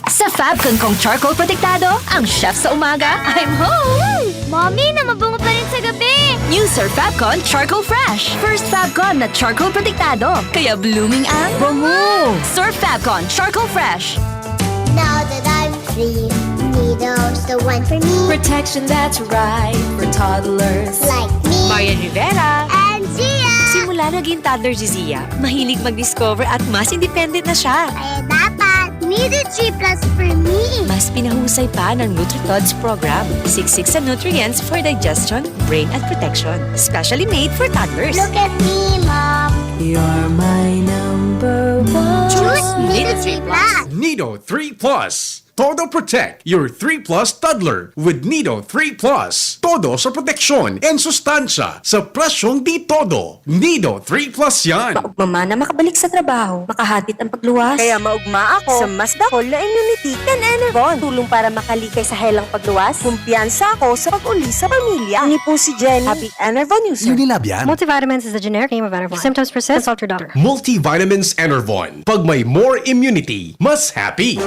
Sa Fabcon kong charcoal protektado, ang chef sa umaga, I'm home! Mommy, namabungo pa rin sa gabi. New Sir Fabcon Charcoal Fresh. First Fabcon na charcoal protektado. Kaya blooming ang bango. Sir Fabcon Charcoal Fresh. Now that I'm free, Nido's the one for me. Protection that's right for toddlers. Like me. Marian Rivera. And Zia. Simula naging toddler si Zia, mahilig mag-discover at mas independent na siya. Kaya dapat, Nido G Plus for me. Mas pinahusay pa ng NutriTods program. Siksik sa nutrients for digestion, brain at protection. Specially made for toddlers. Look at me, Mom. You're my number one. Choose Nido G Plus. Nido 3 Plus. Todo Protect your 3 Plus toddler with Nido 3 Plus. Todo sa proteksyon and sustansya sa presyong di todo. Nido 3 Plus yan. Maugmama na makabalik sa trabaho, makahatid ang pagluwas. Kaya maugma ako sa mas dakol na immunity and Enervon. Tulong para makalikay sa helang pagluwas. Kumpiyansa ako sa pag-uli sa pamilya. Ni po si Jenny, happy Enervon user. Unilab yan. Multivitamins is the generic name of Enervon. If symptoms persist, consult your doctor. Multivitamins Enervon. Pag may more immunity, mas happy.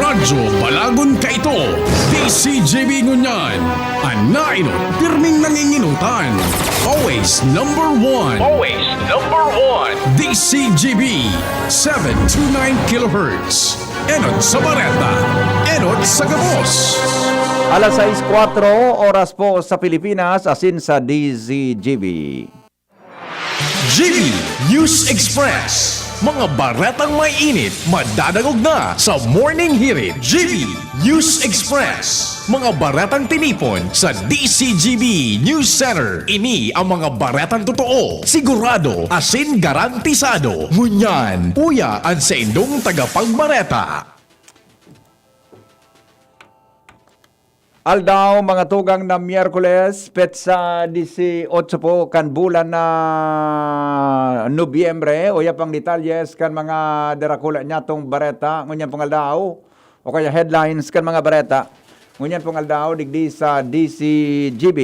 Radyo Balagon ka ito. DZGB ngunyan. Anainot, pirming nanginginutan. Always number one. Always number one. DZGB 729 kHz. Enot sa Bareta. Enot sa Gabos. Alas 6:04 oras po sa Pilipinas, asin sa DZGB. GB News Express. Mga baretang may init, madadagog na sa Morning Hirit. GB News Express. Mga baretang tinipon sa DZGB News Center. Ini ang mga baretang totoo, sigurado, asin garantisado. Ngunyan, uya ang sa indong tagapagbareta. Aldaw, mga tugang na Miyerkules, petsa 18 po kan bulan na Nobyembre, o ya pang detalyes kan mga derakula niya tong bareta, ngunyan pang aldaw, o kaya headlines kan mga bareta. Ngunyan pong aldaw, digdi sa DZGB.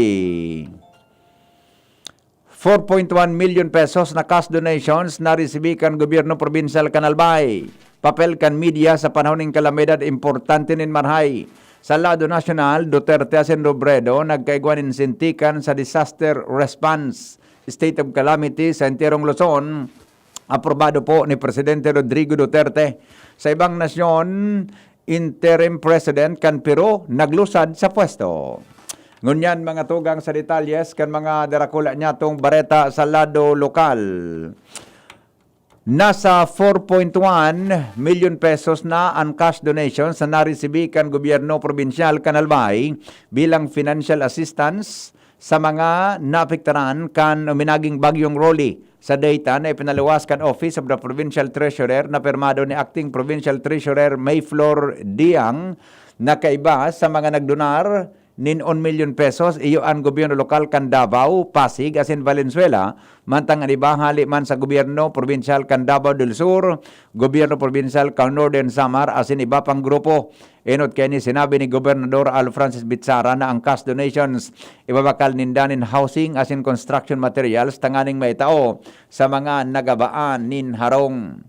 4.1 million pesos na cash donations na resibikan gobyerno provincial Kanalbay. Papel kan media sa panahon ng kalamidad importante nin marhay. Sa lado nasyonal, Duterte asin Robredo nagkaigwanin sintikan sa disaster response state of calamity sa enterong Luzon. Aprobado po ni Presidente Rodrigo Duterte. Sa ibang nasyon, interim president kan pero naglusad sa pwesto. Ngunyan mga tugang sa detalyes kan mga darakula niya tong bareta sa lado lokal. Nasa 4.1 million pesos na ang cash donations na naresibikan gobyerno probinsyal Kanalbay bilang financial assistance sa mga naapektaran kan uminaging bagyong Rolly. Sa data na ipinaluwas kan Office of the Provincial Treasurer na permado ni Acting Provincial Treasurer Mayflor Diang na kaiba sa mga nagdonar nin 1 million pesos iyo ang gobyerno lokal kan Davao, Pasig, asin Valenzuela, mantang anibahali man sa gobyerno provincial kan Davao del Sur, gobyerno provincial kan Northern Samar, asin iba pang grupo. Enot kaya ni sinabi ni Gobernador Al Francis Bitsara na ang cash donations ibabakal nindanin housing asin construction materials tanganing maitao sa mga nagabaan nin harong.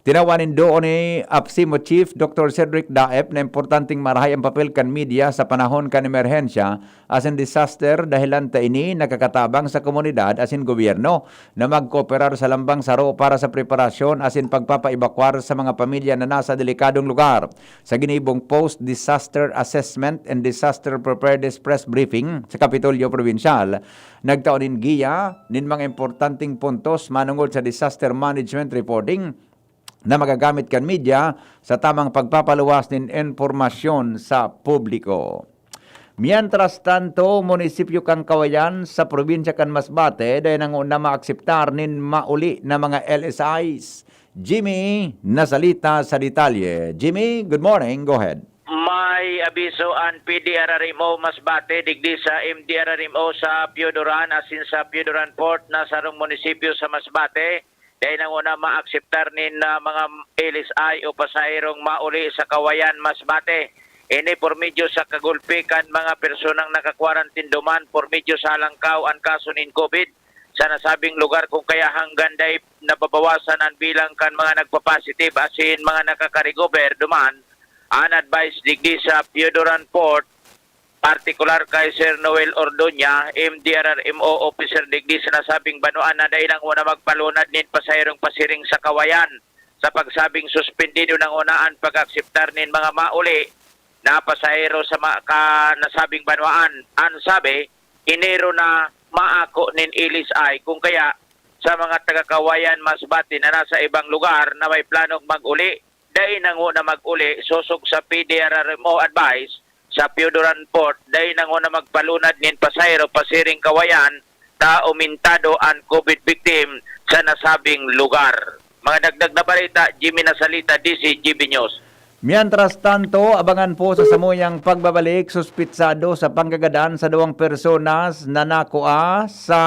Tinawanin doon ni APSIMO Chief Dr. Cedric Daep na importanteng marahay ang papel kan media sa panahon kan emerhensya asin disaster dahilan ta ini nakakatabang sa komunidad asin gobyerno na magkooperar sa lambang saro para sa preparasyon asin pagpapaibakwar sa mga pamilya na nasa delikadong lugar. Sa ginibong post-disaster assessment and disaster preparedness press briefing sa Kapitolyo Provincial, nagtaonin giya nin mga importanteng puntos manungod sa disaster management reporting na magagamit kan media sa tamang pagpapaluwas ng informasyon sa publiko. Mientras tanto, munisipyo kang Kawayan sa probinsya kan Masbate dahil nang una maakseptar nin mauli na mga LSIs. Jimmy, nasalita sa detalye. Jimmy, good morning. Go ahead. May abiso ang PDRRMO Masbate digdi sa MDRRMO sa Piodoran asin sa Piodoran Port na sarong munisipyo sa Masbate. Dahil nang una maakseptar nin mga LSI o pasahirong mauli sa Kawayan, Masbate. Ini por medyo sa kagulpikan mga personang nakakwarantin duman por medyo sa langkaw ang kaso nin COVID sa nasabing lugar kung kaya hanggang dahil nababawasan ang bilang kan mga nagpa-positive asin mga nakakarigober duman. An advice digdi sa Piodoran Port, partikular kay Sir Noel Ordoña, MDRRMO officer digdi sa nasabing banuan na dahil ang una magpalunad nin pasahirong pasiring sa Kawayan sa pagsabing suspendido ng unaan pag-akseptar nin mga mauli na pasahero sa nasabing banuan. Ang sabi, inero na maako nin LSI kung kaya sa mga taga-Kawayan Masbate na nasa ibang lugar na may planong mag-uli, dahil nang una mag-uli, susog sa PDRRMO advice sa Piodoran Port, dahil nang una magpalunad nin pasahero pasiring Kawayan ta umintado ang COVID victim sa nasabing lugar. Mga dagdag na balita, Jimmy Nasalita, DZGB News. Mientras tanto, abangan po sa samuyang pagbabalik suspitsado sa panggagadaan sa 2 personas na nakuha sa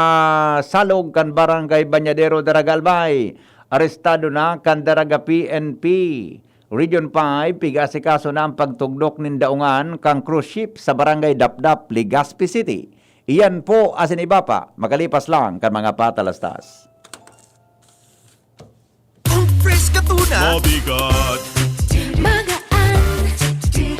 salog kan Barangay Banyadero, Daragalbay. Arestado na kan Daraga PNP. Region 5, pigasikaso na ang pagtugdok ng daungan kang cruise ship sa Barangay Dapdap, Legazpi City. Iyan po asin iba pa, makalipas lang kan mga patalastas. Fresh ka tuna. Mabigat. Magaan,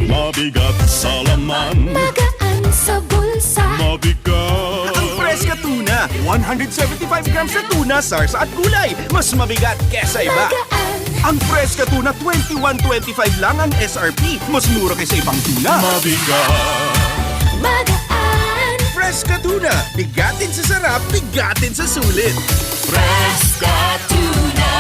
Mabigat sa laman. magaan sa bulsa. Mabigat. Ang fresh ka tuna. 175 grams na tuna, SARS at gulay. Mas mabigat kesa iba. Magaan, Ang fresh ka tuna, 21.25 lang ang SRP. Mas mura kaysa ibang tuna. Mabigat. magaan. Fresh ka tuna. Bigatin sa sarap, bigatin sa sulit. Fresca tuna.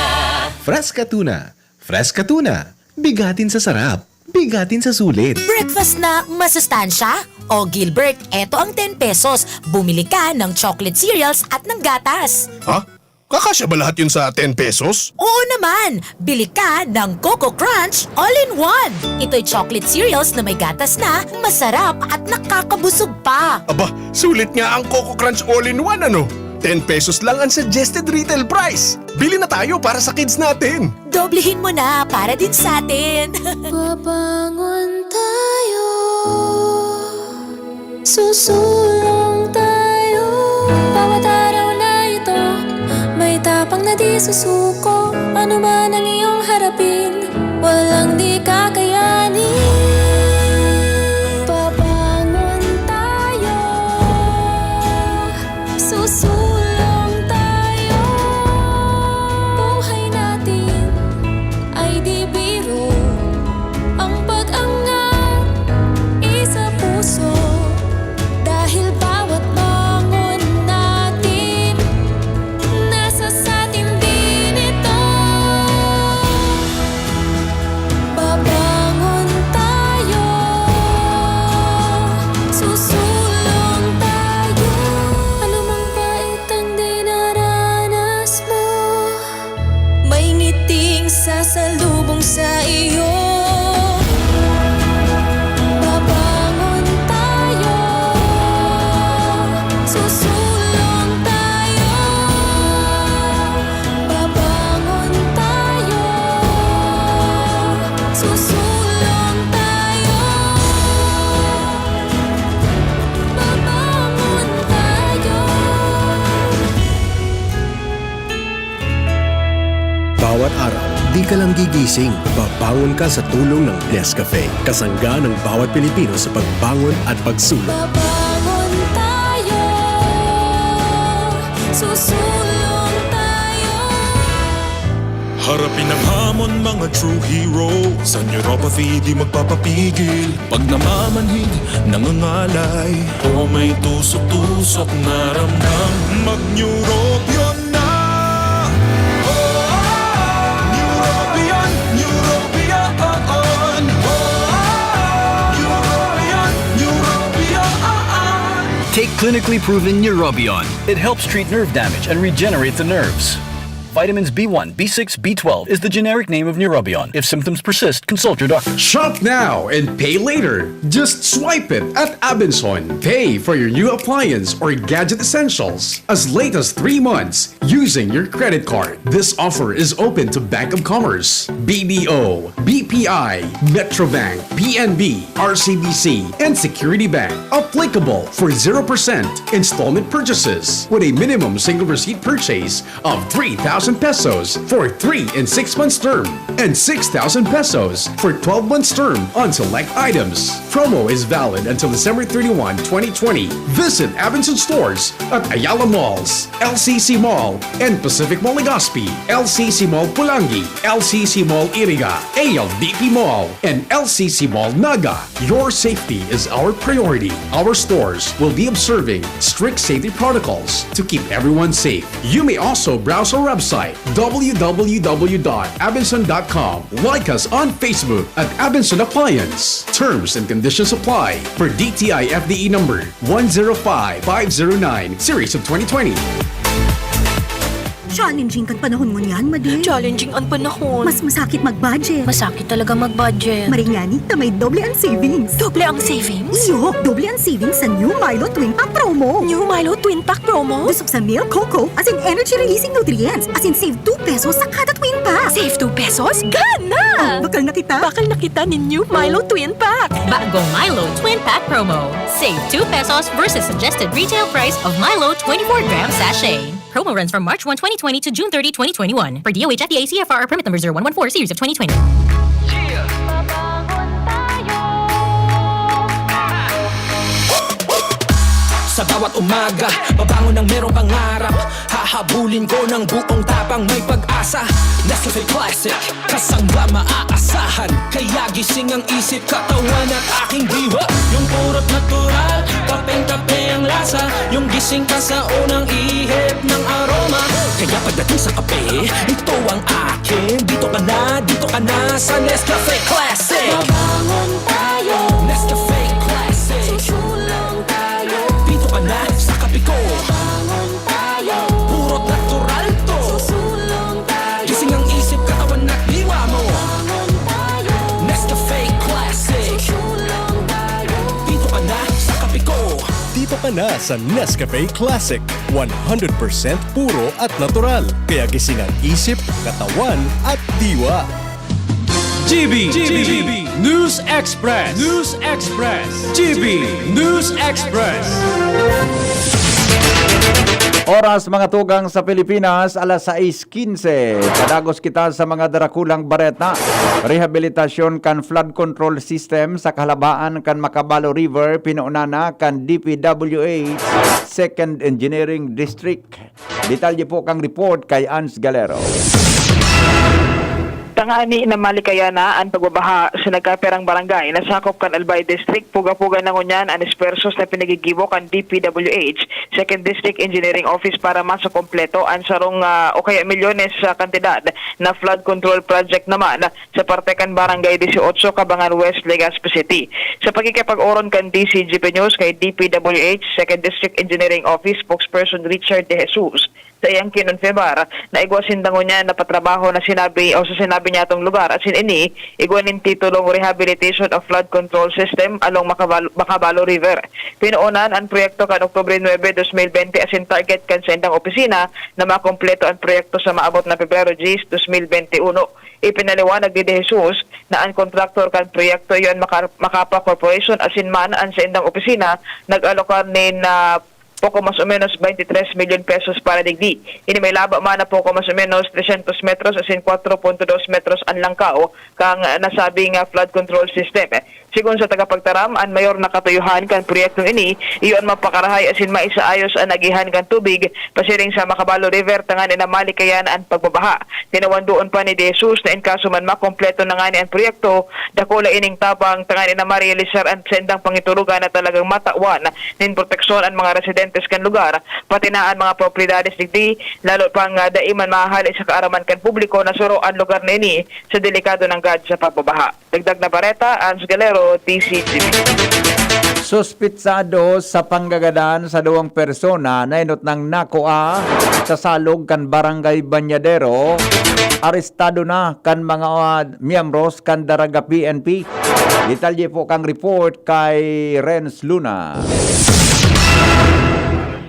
Fresh ka tuna. Fresh ka tuna. Bigatin sa sarap, bigatin sa sulit. Breakfast na masustansya? O Gilbert, eto ang 10 pesos. Bumili ka ng chocolate cereals at ng gatas. Ha? Kakasya ba lahat yun sa 10 pesos? Oo naman! Bili ka ng Coco Crunch All-in-One. Ito'y chocolate cereals na may gatas na, masarap at nakakabusog pa. Aba, sulit nga ang Coco Crunch All-in-One ano? 10 pesos lang ang suggested retail price. Bili na tayo para sa kids natin. Doblehin mo na para din sa atin. Babangon tayo, susulong tayo. Bawat araw na ito, may tapang na di susuko. Ano man ang iyong harapin, walang di kakayanin. Babangon tayo, susulong tayo. Buhay natin ay di biro, ang pag-angat isa puso. Dahil bawat bangon natin, nasa satin din ito. Babangon tayo, susulong tayo. Ano mang pait ang dinaranas mo, may ngiting sasalubong sa iyo. Babangon tayo, susulong tayo. Babangon tayo, susulong tayo. Babangon tayo. Bawat araw, di ka lang gigising. Babangon ka sa tulong ng Nescafe. Kasangga ng bawat Pilipino sa pagbangon at pagsulong. Babangon tayo, susulong tayo. Harapin ang hamon, mga true hero. Sa neuropathy di magpapapigil. Pag namamanhid, nangangalay, o may tusok-tusok na ramdam, mag-neurobion na. Neurobion, neurobion. Neurobion, neurobion. Take clinically proven Neurobion. It helps treat nerve damage and regenerate the nerves. Vitamins B1, B6, B12 is the generic name of Neurobion. If symptoms persist, consult your doctor. Shop now and pay later. Just swipe it at Abenson. Pay for your new appliance or gadget essentials as late as 3 months using your credit card. This offer is open to Bank of Commerce, BDO, BPI, Metrobank, PNB, RCBC, and Security Bank. Applicable for 0% installment purchases with a minimum single receipt purchase of 3,000 pesos for 3 and 6 months term and 6,000 pesos for 12 months term on select items. Promo is valid until December 31, 2020. Visit Abenson stores at Ayala Malls, LCC Mall, and Pacific Mall Legazpi, LCC Mall Pulangi, LCC Mall Iriga, ALDP Mall, and LCC Mall Naga. Your safety is our priority. Our stores will be observing strict safety protocols to keep everyone safe. You may also browse our website www.abenson.com. Like us on Facebook at Abenson Appliance. Terms and conditions apply for DTI FDE number 105509 series of 2020. Challenging kan panahon mo niyan, Madi. Challenging ang panahon. Mas masakit mag-budget. Masakit talaga mag-budget. Marinyani na may doble ang savings. Doble ang savings? Iyo, doble ang savings sa New Milo Twin Pack Promo. New Milo Twin Pack Promo? Busog sa milk, cocoa, as in energy-releasing nutrients. As in save 2 pesos sa kada twin pack. Save 2 pesos? Gana! Bakal na kita. Bakal na kita ni New Milo Twin Pack. Bagong Milo Twin Pack Promo. Save 2 pesos versus suggested retail price of Milo 24-gram sachet. Promo runs from March 1, 2020 to June 30, 2021. Per DOH FDA CFR permit number 0114 series of 2020. Sa bawat umaga, babangon ng merong pangarap. Hahabulin ko ng buong tapang may pag-asa. Nescafe Classic, kasangga maaasahan. Kaya gising ang isip, katawan at aking diwa. Yung purot natural, kapeng-kape ang lasa. Yung gising ka sa unang ihip ng aroma. Kaya pagdating sa kape, ito ang akin. Dito ka na sa Nescafe Classic. Babangon tayo, Nescafe Classic. susulong tayo. Dito ka na sa kape ko. Babangon tayo, Purot natural to. susulong tayo. Gising ang isip, katawan at diwa mo. Babangon tayo, Nescafe Classic. susulong tayo. Dito ka na sa kape ko. Dito ka ka na sa Nescafe Classic. 100% puro at natural. Kaya gising ang isip, katawan at diwa. GB News Express. GB News Express. Oras mga tugang sa Pilipinas, alas 6:15. Kadagos kita sa mga darakulang bareta. Rehabilitasyon kan flood control system sa kahalabaan kan Macabalo River, pinuunana kan DPWH 2nd Engineering District. Detalye po kang report kay Ans Galero. Tangani na malikayana ang pagbabaha sa nagkaperang barangay na sakop kan Albay District, puga-puga na ngunyan ang dispersos na pinagigibo kan DPWH 2nd District Engineering Office para masa kompleto ang sarong o kaya milyones sa kantidad na flood control project naman sa parte kan barangay 18 Kabangan West, Legazpi City. Sa pagkikipag-oron kan DZGB News kay DPWH 2nd District Engineering Office spokesperson Richard De Jesus, sa iyang kinonfirmar na igwasin dango niya na patrabaho na sinabi niya itong lugar at sinini igwanin titulong Rehabilitation of Flood Control System along Macabalo River. Pinuunan ang proyekto kan Oktubre 9, 2020 asin target kan sa indang opisina na makompleto ang proyekto sa maabot na Pebrero 10, 2021. Ipinaliwanag ni De Jesus na ang kontraktor kan proyekto yon Macapa Corporation asin man ang sa indang opisina nag-alokar ni na poco mas o menos 23 million pesos para digdi. Ini may laba man na poco mas o menos 300 metros asin 4.2 metros ang langkaw kang nasabing flood control system. Sigun sa tagapagtaram, ang mayor na katuyuhan kan proyektong ini, iyon mapakarahay asin maisaayos ang nagihan kan tubig pasiring sa Macabalo River tangan na malikayan ang pagbabaha. Tinawandoon pa ni De Jesus na in kaso man makompleto na nga ni ang proyekto, dakula ining tabang tangan na ma-realisar ang sendang pangitulugan na talagang matawan nin proteksyon ang mga residentes kan lugar, pati na ang mga propiedades digdi, lalo pang daiman mahali sa kaaraman kan publiko na suro ang lugar na ini sa delikado ng gad sa pagbabaha. Dagdag na bareta, Ans Galero, DZGB. Suspitsado sa panggagadan sa 2 persona na inot ng nakuha sa salog kan Barangay Banyadero, arestado na kan mga miyembros kan Daraga PNP. Detalye po kang report kay Renz Luna.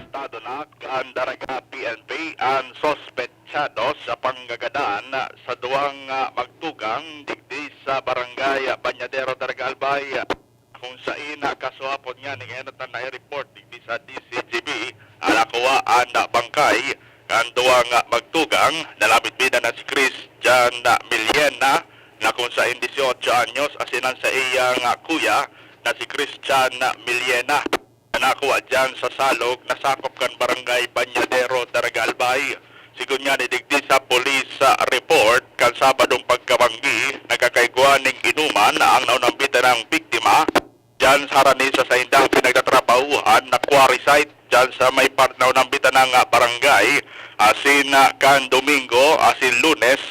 Arestado na ang Daraga PNP ang sospetsado sa panggagadan sa 2 magtugang digdi sa Barangay Banyadero, Daraga Albay, kung saan kasuhapon nga ng enatan na i-report digdi sa DZGB alakuha ang bangkay ang 2 magtugang nalamit bida na si Christian Millena na kung saan 18 anyos asinan sa iyang kuya na si Christian Millena na nakuha dyan sa salog na sakop kan Barangay Banyadero, Daraga Albay. Sigun nga nidigdi sa police report kan Sabadong pagkabanggi nagkakaigwa ning inuman ang naunambitan ng biktima dyan sa harani sa indang pinagtatrabahuhan na quarry site dyan sa may part na naunambitan ng barangay asin kan Domingo asin Lunes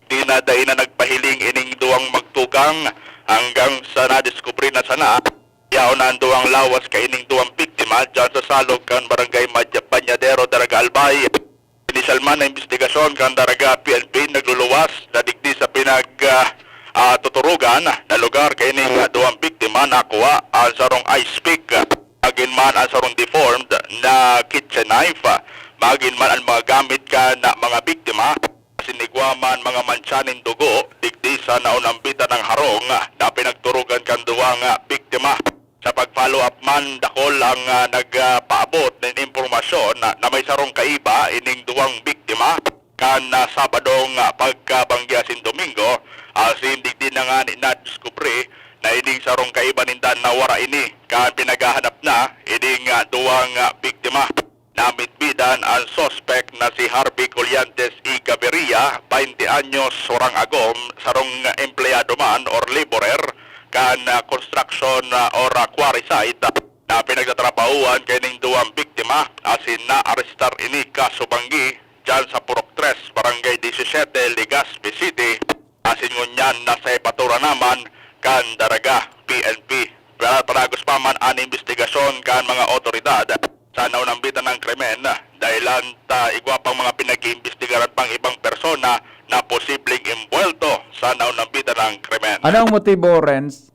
dinaday na nagpahiling ining 2 magtugang hanggang sa nadiskubre na sana yaw na ang 2 lawas kay ining 2 biktima dyan sa salog kan Barangay Banyadero, Daraga Albay. Inisyal man na investigasyon kan Daraga PNP nagluluwas na digdi sa tuturugan na lugar kay ining 2 biktima nakuha ang sarong ice pick, magin man ang sarong deformed na kitchen knife, magin man ang mga gamit ka na mga biktima, sinigwa man mga mantsanin dugo digdi sa naunambitan ng harong na pinagturugan kan 2 biktima. Sa pag-follow up man, dakol ang nagpaabot ng impormasyon na may sarong kaiba ining 2 biktima kan Sabadong pagkabanggi asin Domingo asin digdi na nga na-discovery na ining sarong kaiba nindan na wara ini kan pinagahanap na ining 2 biktima. Namitbidan ang suspect na si Harvey Colliantes y Gaviria, 20 anyos, surang agom, sarong empleyado man or laborer kan construction or quarry site na pinagtatrabahuan kaning 2 biktima asin na arestar ini kasubanggi dyan sa Purok 3, Barangay 17, Legazpi City asin ngunyan na sa ipatura naman kan Daraga PNP. Pero taragos pa man ang investigasyon kan mga otoridad sa naunambitan ng krimen dahilan igwa pang mga pinag-iimbestigaran pang ibang persona na posibleng imbuelto sa naunambitan ng krimen. Anong motibo, Renz?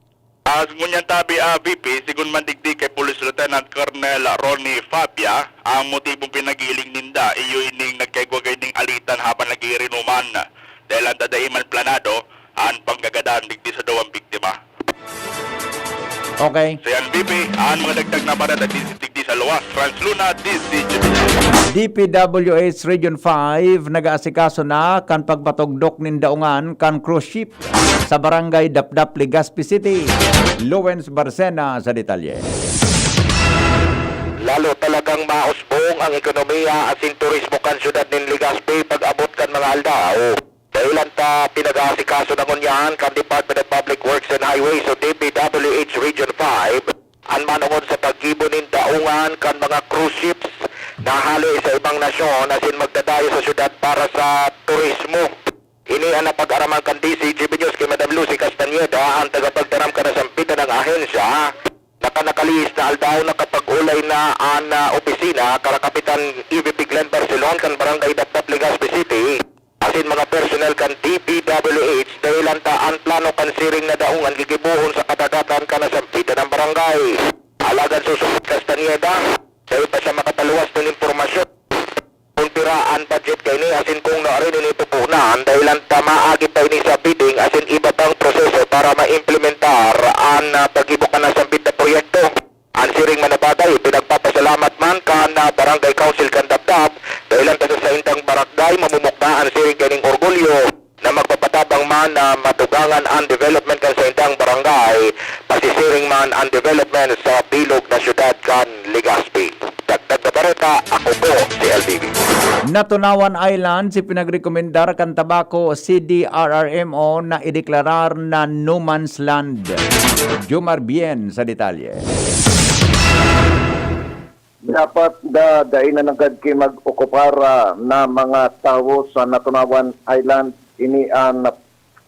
Ngunyan tabi VP, sigun mandigdi kay Police Lieutenant Colonel Ronnie Fabia, ang motibong pinagiling ninda, iyo ining nagkaigwagay ning alitan habang nagirinuman. Dahil ang dadaiman planado, ang panggagadan digdi sa dawang biktima. Okay. So yan VP, ang mga dagdag na barata digdi sa luwas, Transluna, DZGB. DPWH Region 5 nag-aasikaso na kan pagbatugdok nin daungan kan cruise ship sa barangay Dapdap, Legazpi City. Lawrence Barcena sa detalye. Lalo talagang mausbong ang ekonomiya at turismo kan syudad ng Legazpi pag-abot kan mga aldaw. Dahilan ta pinag-aasikaso ng unyan kan Department of Public Works and Highways o DPWH Region 5 ang manungon sa paggibo ng daungan kan mga cruise ships na hali sa ibang nasyon asin magdadayo sa syudad para sa turismo. Ini ang napag-araman kan DZGB News kay Madam Lucy Castañeda, ang tagapagdaram ka na sampitan ng ahensya. Nakanakalis na aldaw na kapag-ulay na ang opisina karakapitan EVP Glenn Barcelon kan barangay Dapdap, Legazpi City. Asin mga personnel kan DPWH dahil ang plano kan siring na daungan gigibuhon sa katagatan ka na sampitan ng barangay. Alagan susunod Castañeda, dahil pa siya makataluwas ng impormasyon. Kung piraan budget kay ni asin kung naarin ini pupunan dahil ang tamaagi pa ini sa bidding asin iba pang proseso para ma-implementar ang pag-ibok ka na sampit na proyekto. Ang siring manabaday, pinagpapasalamat man ka na barangay council kan Dapdap dahil ang sa intang barangay mamumukna ang siring kaning orgulyo na magpapatabang man na matugangan ang development kan sa intang barangay pasisiring man ang development sa bilog na syudad kan Legazpi. Dagdag na bareta, ako po si LBB. Natunawan Island si pinagrekomendar kan tabako CDRRMO na ideklarar na no man's land. Jomar Bien sa detalye. Dapat dainan agad kay mag-okupar na mga tao sa Natunawan Island. Ini ang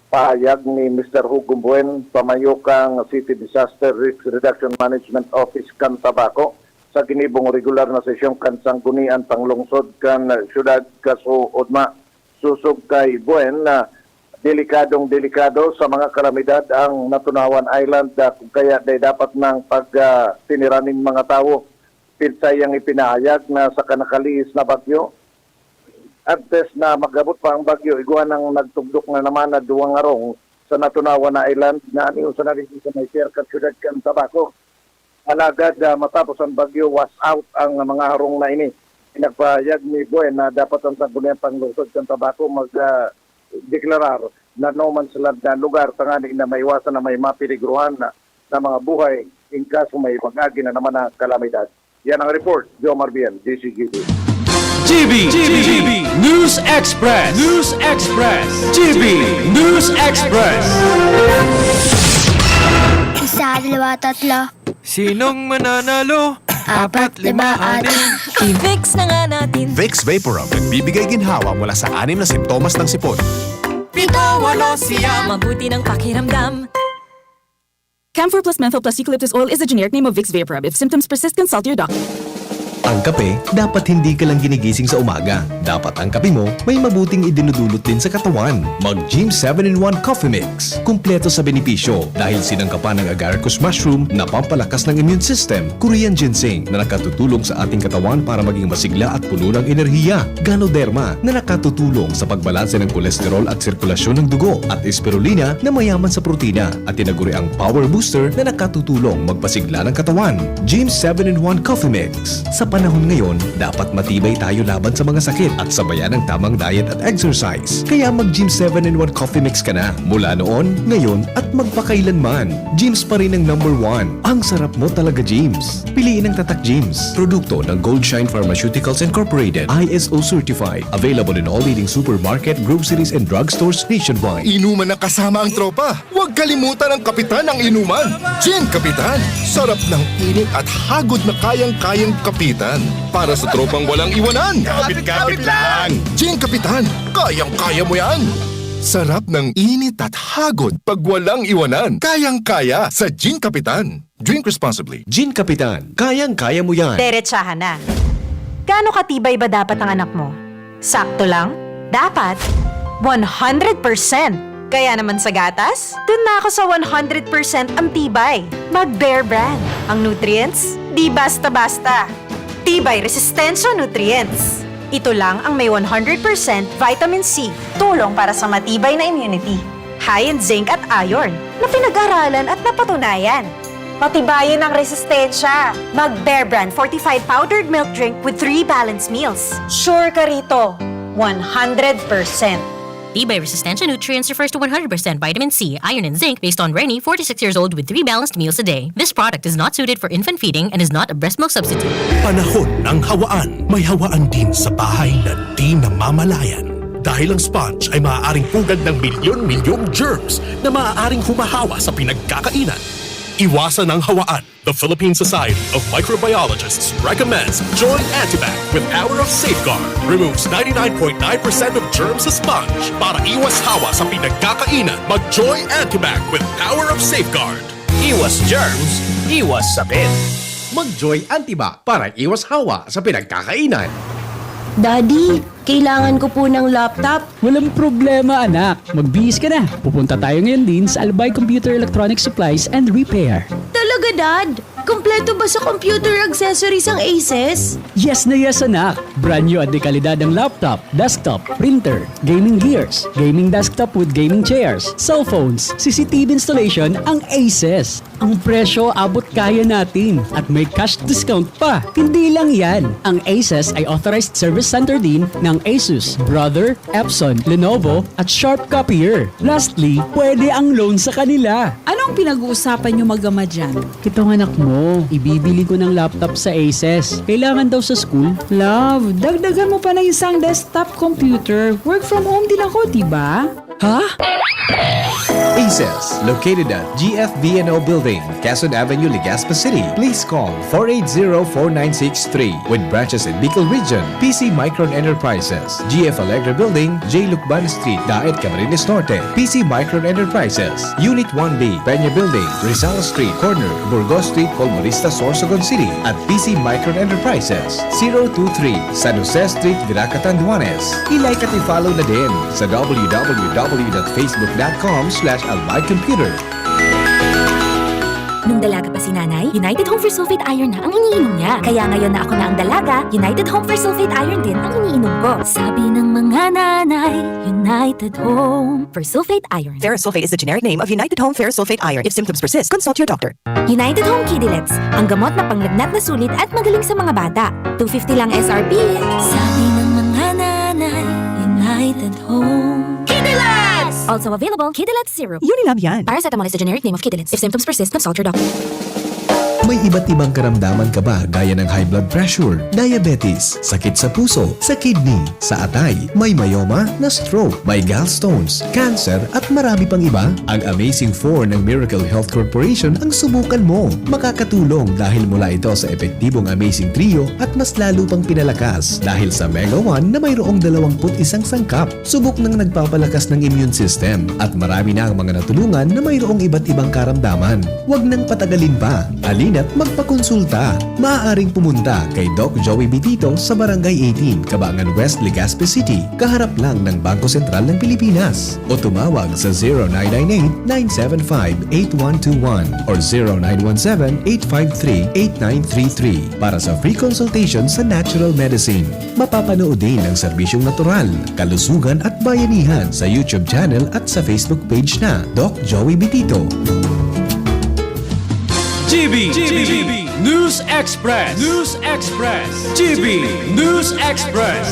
pahayag ni Mr. Hugo Buen, pamayo kang City Disaster Risk Reduction Management Office kan Tabaco sa kinibong regular na sesyong kan sanggunian panglungsod kan syudad Kasuodma. Susog kay Buen na delikado sa mga kalamidad ang Natunawan Island kaya dapat ng pagtiniranin mga tao. Pinsay ang ipinahayag na sa kanakaliis na bagyo. Antes na magabot pa ang bagyo, iguan ang nagtugdok na naman na duwang arong sa Natunawan Island na aniyo sa narinig sa may siyerkat syudad kan Tabaco. Alagad matapos ang bagyo, was out ang mga harong na ini. Pinagpahayag ni Buen na dapat ang sangguniang panglungsod kan Tabaco mag-deklarar na no man's land na lugar tangani na maiwasan na may mapiriguruhan na mga buhay in kaso may pag-agi na naman na kalamidad. Yan ang report, Jomar Bien, DZGB. GB News Express. GB News Express. Isa, dalawa, tatlo. Sinong mananalo? 4, 5, 6. I-fix na nga natin. Vicks Vaporub nagbibigay ginhawa mula sa 6 na simptomas ng sipon. 7, 8, siyam. Mabuti ng pakiramdam. Camphor plus menthol plus eucalyptus oil is the generic name of Vicks Vaporub. If symptoms persist, consult your doctor. Ang kape, dapat hindi ka lang ginigising sa umaga. Dapat ang kape mo may mabuting idinudulot din sa katawan. Mag-Gym 7-in-1 Coffee Mix. Kumpleto sa benepisyo dahil sinangkapan ng agaricus mushroom na pampalakas ng immune system, Korean ginseng na nakatutulong sa ating katawan para maging masigla at puno ng enerhiya, Ganoderma na nakatutulong sa pagbalanse ng kolesterol at sirkulasyon ng dugo, at spirulina na mayaman sa protina at tinaguri ang Power Booster na nakatutulong magpasigla ng katawan. Gym 7-in-1 Coffee Mix. Sa panahon ngayon, dapat matibay tayo laban sa mga sakit at sabayan ng tamang diet at exercise. Kaya mag-Gym 7-in-1 Coffee Mix ka na mula noon, ngayon at magpakailanman. Gyms pa rin ang number 1. Ang sarap mo talaga, Gyms. Piliin ang Tatak Gyms. Produkto ng Gold Shine Pharmaceuticals Incorporated. ISO certified. Available in all leading supermarket, groceries, and drugstores nationwide. Inuman na kasama ang tropa. Huwag kalimutan ang kapitan ng inuman. Gin Kapitan. Sarap ng init at hagod na kayang-kayang kapitan. Para sa tropang walang iwanan. Kapit-kapit lang. Gin Kapitan. Kayang-kaya mo yan. Sarap ng init at hagod pag walang iwanan. Kayang-kaya sa Gin Kapitan. Drink responsibly. Gin Kapitan. Kayang-kaya mo yan. Diretsahan na. Gaano katibay ba dapat ang anak mo? Sakto lang? Dapat 100%. Kaya naman sa gatas, dun na ako sa 100% ang tibay. Mag-Bear Brand. Ang nutrients, di basta-basta. Tibay Resistensya Nutrients. Ito lang ang may 100% vitamin C, tulong para sa matibay na immunity. High in zinc at iron, na pinag-aralan at napatunayan. Patibayin ang resistensya. Mag-Bear Brand Fortified Powdered Milk Drink with 3 balanced meals. Sure ka rito, 100%. Tibay Resistensya Nutrients refers to 100% vitamin C, iron, and zinc based on Rennie, 46 years old with 3 balanced meals a day. This product is not suited for infant feeding and is not a breast milk substitute. Panahon ng hawaan. May hawaan din sa bahay na di namamalayan. Dahil ang sponge ay maaaring pugad ng milyon-milyong germs na maaaring humahawa sa pinagkakainan. Iwasan ang hawaan. The Philippine Society of Microbiologists recommends Joy Antibac with Power of Safeguard. Removes 99.9% of germs sa sponge. Para iwas hawa sa pinagkakainan, mag-Joy Antibac with Power of Safeguard. Iwas germs, iwas sakit. Mag-Joy Antibac para iwas hawa sa pinagkakainan. Daddy, kailangan ko po ng laptop. Walang problema, anak. Magbihis ka na. Pupunta tayo ngayon din sa Albay Computer Electronic Supplies and Repair. Talaga, Dad? Kompleto ba sa computer accessories ang Aces? Yes na yes, anak. Brand new at dekalidad ang laptop, desktop, printer, gaming gears, gaming desktop with gaming chairs, cell phones, CCTV installation ang Aces. Ang presyo abot kaya natin at may cash discount pa. Hindi lang yan. Ang Aces ay authorized service center din ng Asus, Brother, Epson, Lenovo at Sharp Copier. Lastly, pwede ang loan sa kanila. Anong pinag-uusapan nyo mag-ama dyan? Itong anak mo, ibibili ko ng laptop sa Aces. Kailangan daw sa school. Love, dagdagan mo pa ng isang desktop computer. Work from home din ako, diba? Ha? Aces, located at GFB&O Building, Quezon Avenue, Legazpi City. Please call 480-4963 with branches in Bicol Region, PC Micron Enterprises, GF Allegra Building, J. Lucban Street, Daet, Camarines Norte, PC Micron Enterprises, Unit 1B, Peña Building, Rizal Street, Corner, Burgos Street, Colmonista, Sorsogon City, at PC Micron Enterprises, 023, San Jose Street, Viraca, Tanduanes. I-like at i-follow na din sa www.facebook.com/albaycomputer. Nung dalaga pa si nanay, United Home for Sulfate Iron na ang iniinom niya. Kaya ngayon na ako na ang dalaga, United Home for Sulfate Iron din ang iniinom ko. Sabi ng mga nanay, United Home for Sulfate Iron. Ferrosulfate is the generic name of United Home Ferrosulfate Iron. If symptoms persist, consult your doctor. United Home Kidilets, ang gamot na panglagnat na sulit at magaling sa mga bata. $250 lang SRP. Sabi ng mga nanay, United Home Kidilets! Also available, Kidilets Syrup. Unilab yan. Paracetamol is the generic name of Kidilets. If symptoms persist, consult your doctor. May iba't ibang karamdaman ka ba gaya ng high blood pressure, diabetes, sakit sa puso, sa kidney, sa atay, may myoma, na stroke, may gallstones, cancer at marami pang iba? Ang Amazing 4 ng Miracle Health Corporation ang subukan mo. Makakatulong dahil mula ito sa epektibong Amazing Trio at mas lalo pang pinalakas dahil sa Mega 1 na mayroong 21 sangkap. Subok ng nagpapalakas ng immune system at marami na ang mga natulungan na mayroong iba't ibang karamdaman. Huwag nang patagalin pa. Halina't magpakonsulta. Maaaring pumunta kay Doc Joey Bitito sa Barangay 18, Cabangan West, Legazpi City, kaharap lang ng Bangko Sentral ng Pilipinas. O tumawag sa 0998-975-8121 or 0917-853-8933 para sa free consultation sa natural medicine. Mapapanood din ang serbisyong natural, kalusugan at bayanihan sa YouTube channel at sa Facebook page na Doc Joey Bitito. GB News Express. News Express. GB News Express.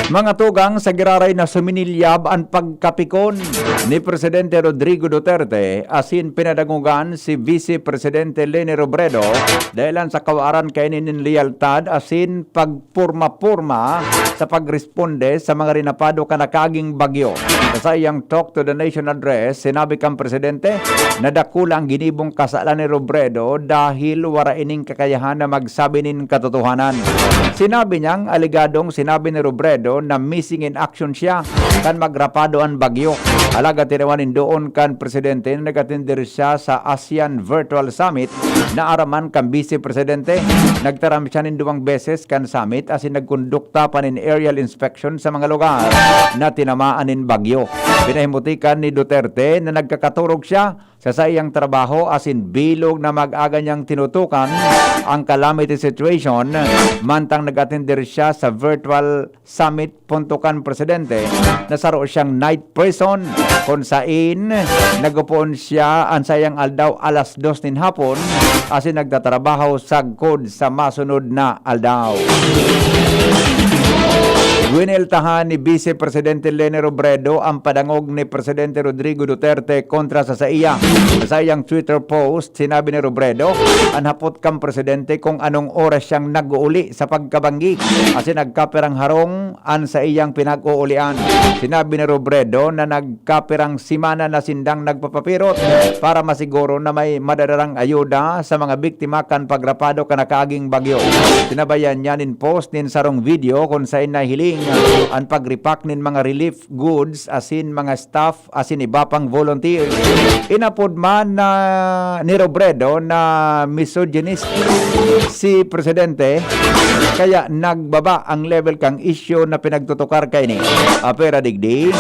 Mga tugang sa giraray na suminilyab ang pagkapikon ni Presidente Rodrigo Duterte asin pinadagungan si Vice Presidente Leni Robredo dahilan sa kawaran kainin lealtad asin pagpurma-purma sa pagresponde sa mga rinapado kanakaging bagyo. Sa iyang Talk to the Nation address, sinabi kang Presidente na dakulang ginibong kasalan ni Robredo dahil wara ining kakayahan na magsabi nin katotohanan. Sinabi niyang aligadong sinabi ni Robredo na missing in action siya kan magrapado ang bagyo Halaga tinawanin doon kan presidente na nag-attender siya sa ASEAN Virtual Summit na araman kan Vice Presidente. Nagtaram siya nin 2 beses kan summit asin nagkondukta pa nin aerial inspection sa mga lugar na tinamaan nin bagyo. Pinahimutikan ni Duterte na nagkakaturog siya sa iyang trabaho asin bilog na mag-aga niyang tinutukan ang calamity situation mantang nag-attender siya sa virtual summit puntukan presidente na saro siyang night person kung sain nagupuon siya ang sayang aldaw alas 2 nin hapon asin nagtatrabaho sagkod sa masunod na aldaw. Wineltahan ni Vice Presidente Leni Robredo ang padangog ni Presidente Rodrigo Duterte kontra sa iya. Sa iyang Twitter post, sinabi ni Robredo, anhapot kang Presidente kung anong oras siyang nag-uuli sa pagkabanggi kasi nagkapirang harong an sa iyang pinag-uulian. Sinabi ni Robredo na nagkapirang simana na sindang nagpapapirot para masiguro na may madadarang ayuda sa mga biktima kan pagrapado kan nakaaging bagyo. Sinabayan niya nin post nin sarong video kung saan nahiling ang pagripak nin mga relief goods asin mga staff asin iba pang volunteers. Inapod man na ni Robredo na misogynist si Presidente kaya nagbaba ang level kang issue na pinagtutukar kay ni. Pera digdi,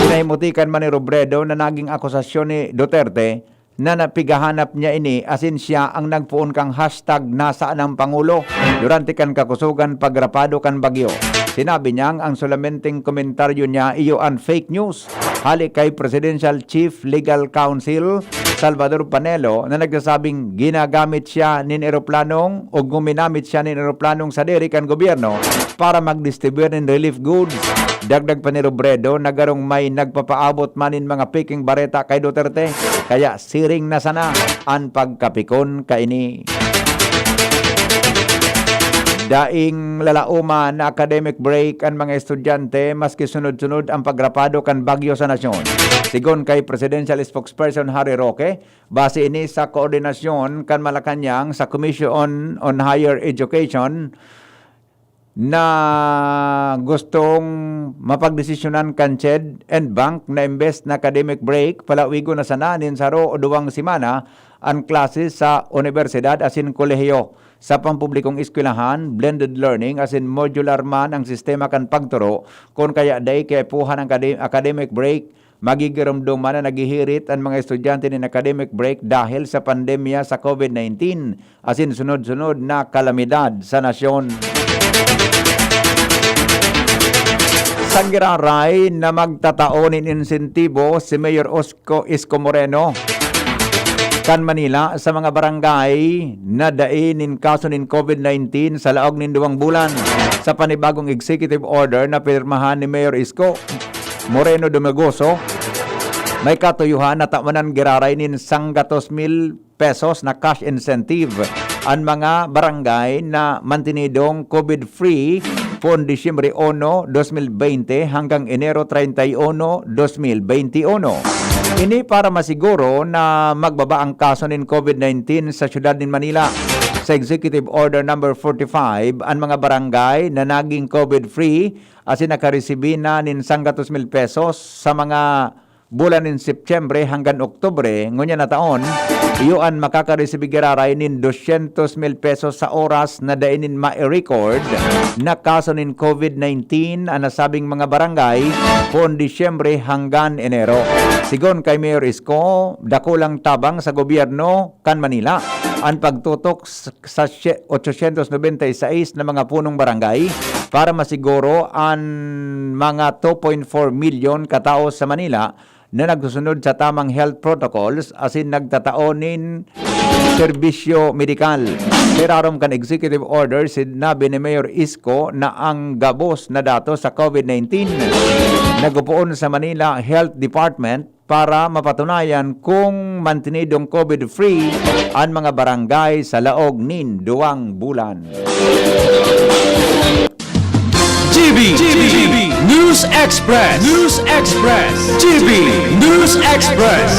pinahimutikan man ni Robredo na naging akusasyon ni Duterte na napigahanap niya ini asin siya ang nagpuon kang hashtag nasaan ang Pangulo durante kan kakusugan pagrapado kan bagyo. Sinabi niyang ang solamenteng komentaryo niya iyo ang fake news halik kay Presidential Chief Legal Counsel Salvador Panelo na nagsasabing ginagamit siya nin eroplanong o guminamit siya nin eroplanong sa diri kan gobyerno para mag-distribute nin relief goods. Dagdag pa ni Robredo na garong may nagpapaabot manin mga piking bareta kay Duterte kaya siring na sana ang pagkapikon kaini. Daing lalauma na academic break ang mga estudyante maski sunod-sunod ang pagrapado kan bagyo sa nasyon. Sigon kay Presidential Spokesperson Harry Roque, base ini sa koordinasyon kan Malacanang sa Commission on Higher Education na gustong mapagdesisyonan kan CHED and Bank na imbes na academic break palawigo na sana nin saro o 2 semana ang klase sa universidad asin kolehiyo. Sa pampublikong eskwelahan, blended learning asin modular man ang sistema kan pagturo kung kaya day kay puhan ang academic break magigiramdom man na naghihirit ang mga estudyante ng academic break dahil sa pandemya sa COVID-19 asin sunod-sunod na kalamidad sa nasyon. Sa giraray na magtataonin insentibo si Mayor Isko Moreno kan Manila sa mga barangay na dainin kaso nin COVID-19 sa laog nin 2 bulan sa panibagong executive order na pirmahan ni Mayor Isko Moreno Dumagoso. May katuyuhan na tamanan giraray nin 100,000 pesos na cash incentive ang mga barangay na mantinidong COVID-free pon Disyembre 1, 2020 hanggang Enero 31, 2021. Ini para masiguro na magbaba ang kaso ng COVID-19 sa syudad ng Manila. Sa Executive Order number 45, ang mga barangay na naging COVID-free asin nakaresibi na ng 100,000 pesos sa mga bulan ng Septyembre hanggang Oktubre ngunya na taon, iyon makakaresibi giraray nin 200,000 pesos sa oras na dainin ma-record na kaso nin COVID-19 ang nasabing mga barangay pon Disyembre hanggang Enero. Sigon kay Mayor Isko, dakulang tabang sa gobyerno kan Manila ang pagtutok sa 896 na mga punong barangay para masiguro ang mga 2.4 million katao sa Manila na nagsusunod sa tamang health protocols asin nagtataonin serbisyo medikal. Perarom kan executive order sinabi ni Mayor Isko na ang gabos na datos sa COVID-19 nagupuon sa Manila Health Department para mapatunayan kung mantinidong COVID-free ang mga barangay sa laog nin 2 bulan. GB News Express. News Express. GB News Express.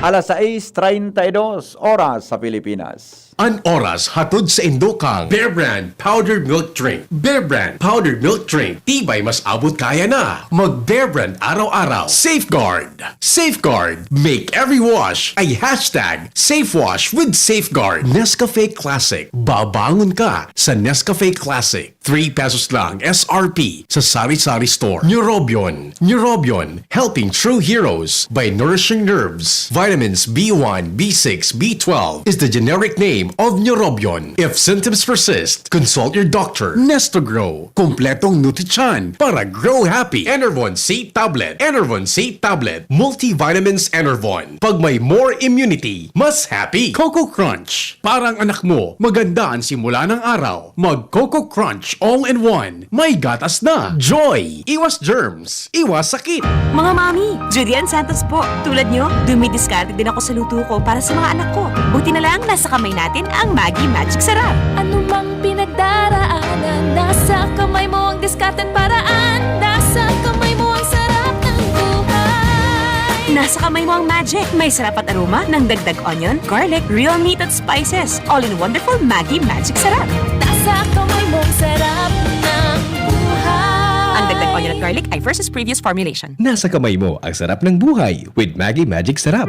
Alas 6:32 oras sa Pilipinas. An oras hatod sa Indokang Bear Brand Powdered Milk Drink. Bear Brand Powdered Milk Drink. Tibay mas abot kaya na. Mag Bear Brand araw-araw. Safeguard. Safeguard. Make every wash ay hashtag SafeWash with Safeguard. Nescafe Classic. Babangon ka sa Nescafe Classic. 3 pesos lang SRP sa Sari-Sari Store. Neurobion. Neurobion. Helping true heroes by nourishing nerves. Vitamins B1, B6, B12 is the generic name of Neurobion. If symptoms persist, consult your doctor. Nestogrow. Kompletong Nutrichan para grow happy. Enervon C Tablet. Enervon C Tablet. Multivitamins Enervon. Pag may more immunity, mas happy. Coco Crunch. Parang anak mo, maganda ang simula ng araw. Mag Coco Crunch All-in-One. May gatas na. Joy. Iwas germs. Iwas sakit. Mga mami, Julian Santos po. Tulad nyo, dumidiskarte din ako sa luto ko para sa mga anak ko. Buti na lang nasa kamay natin ang Maggi Magic Sarap. Ano mang pinagdaraanan, nasa kamay mo ang diskarte't paraan. Nasa kamay mo ang sarap ng buhay. Nasa kamay mo ang magic. May sarap at aroma ng dagdag onion, garlic, real meat at spices. All in wonderful Maggi Magic Sarap. Nasa kamay mo ang sarap ng buhay. Ang dagdag onion at garlic ay versus previous formulation. Nasa kamay mo ang sarap ng buhay with Maggi Magic Sarap.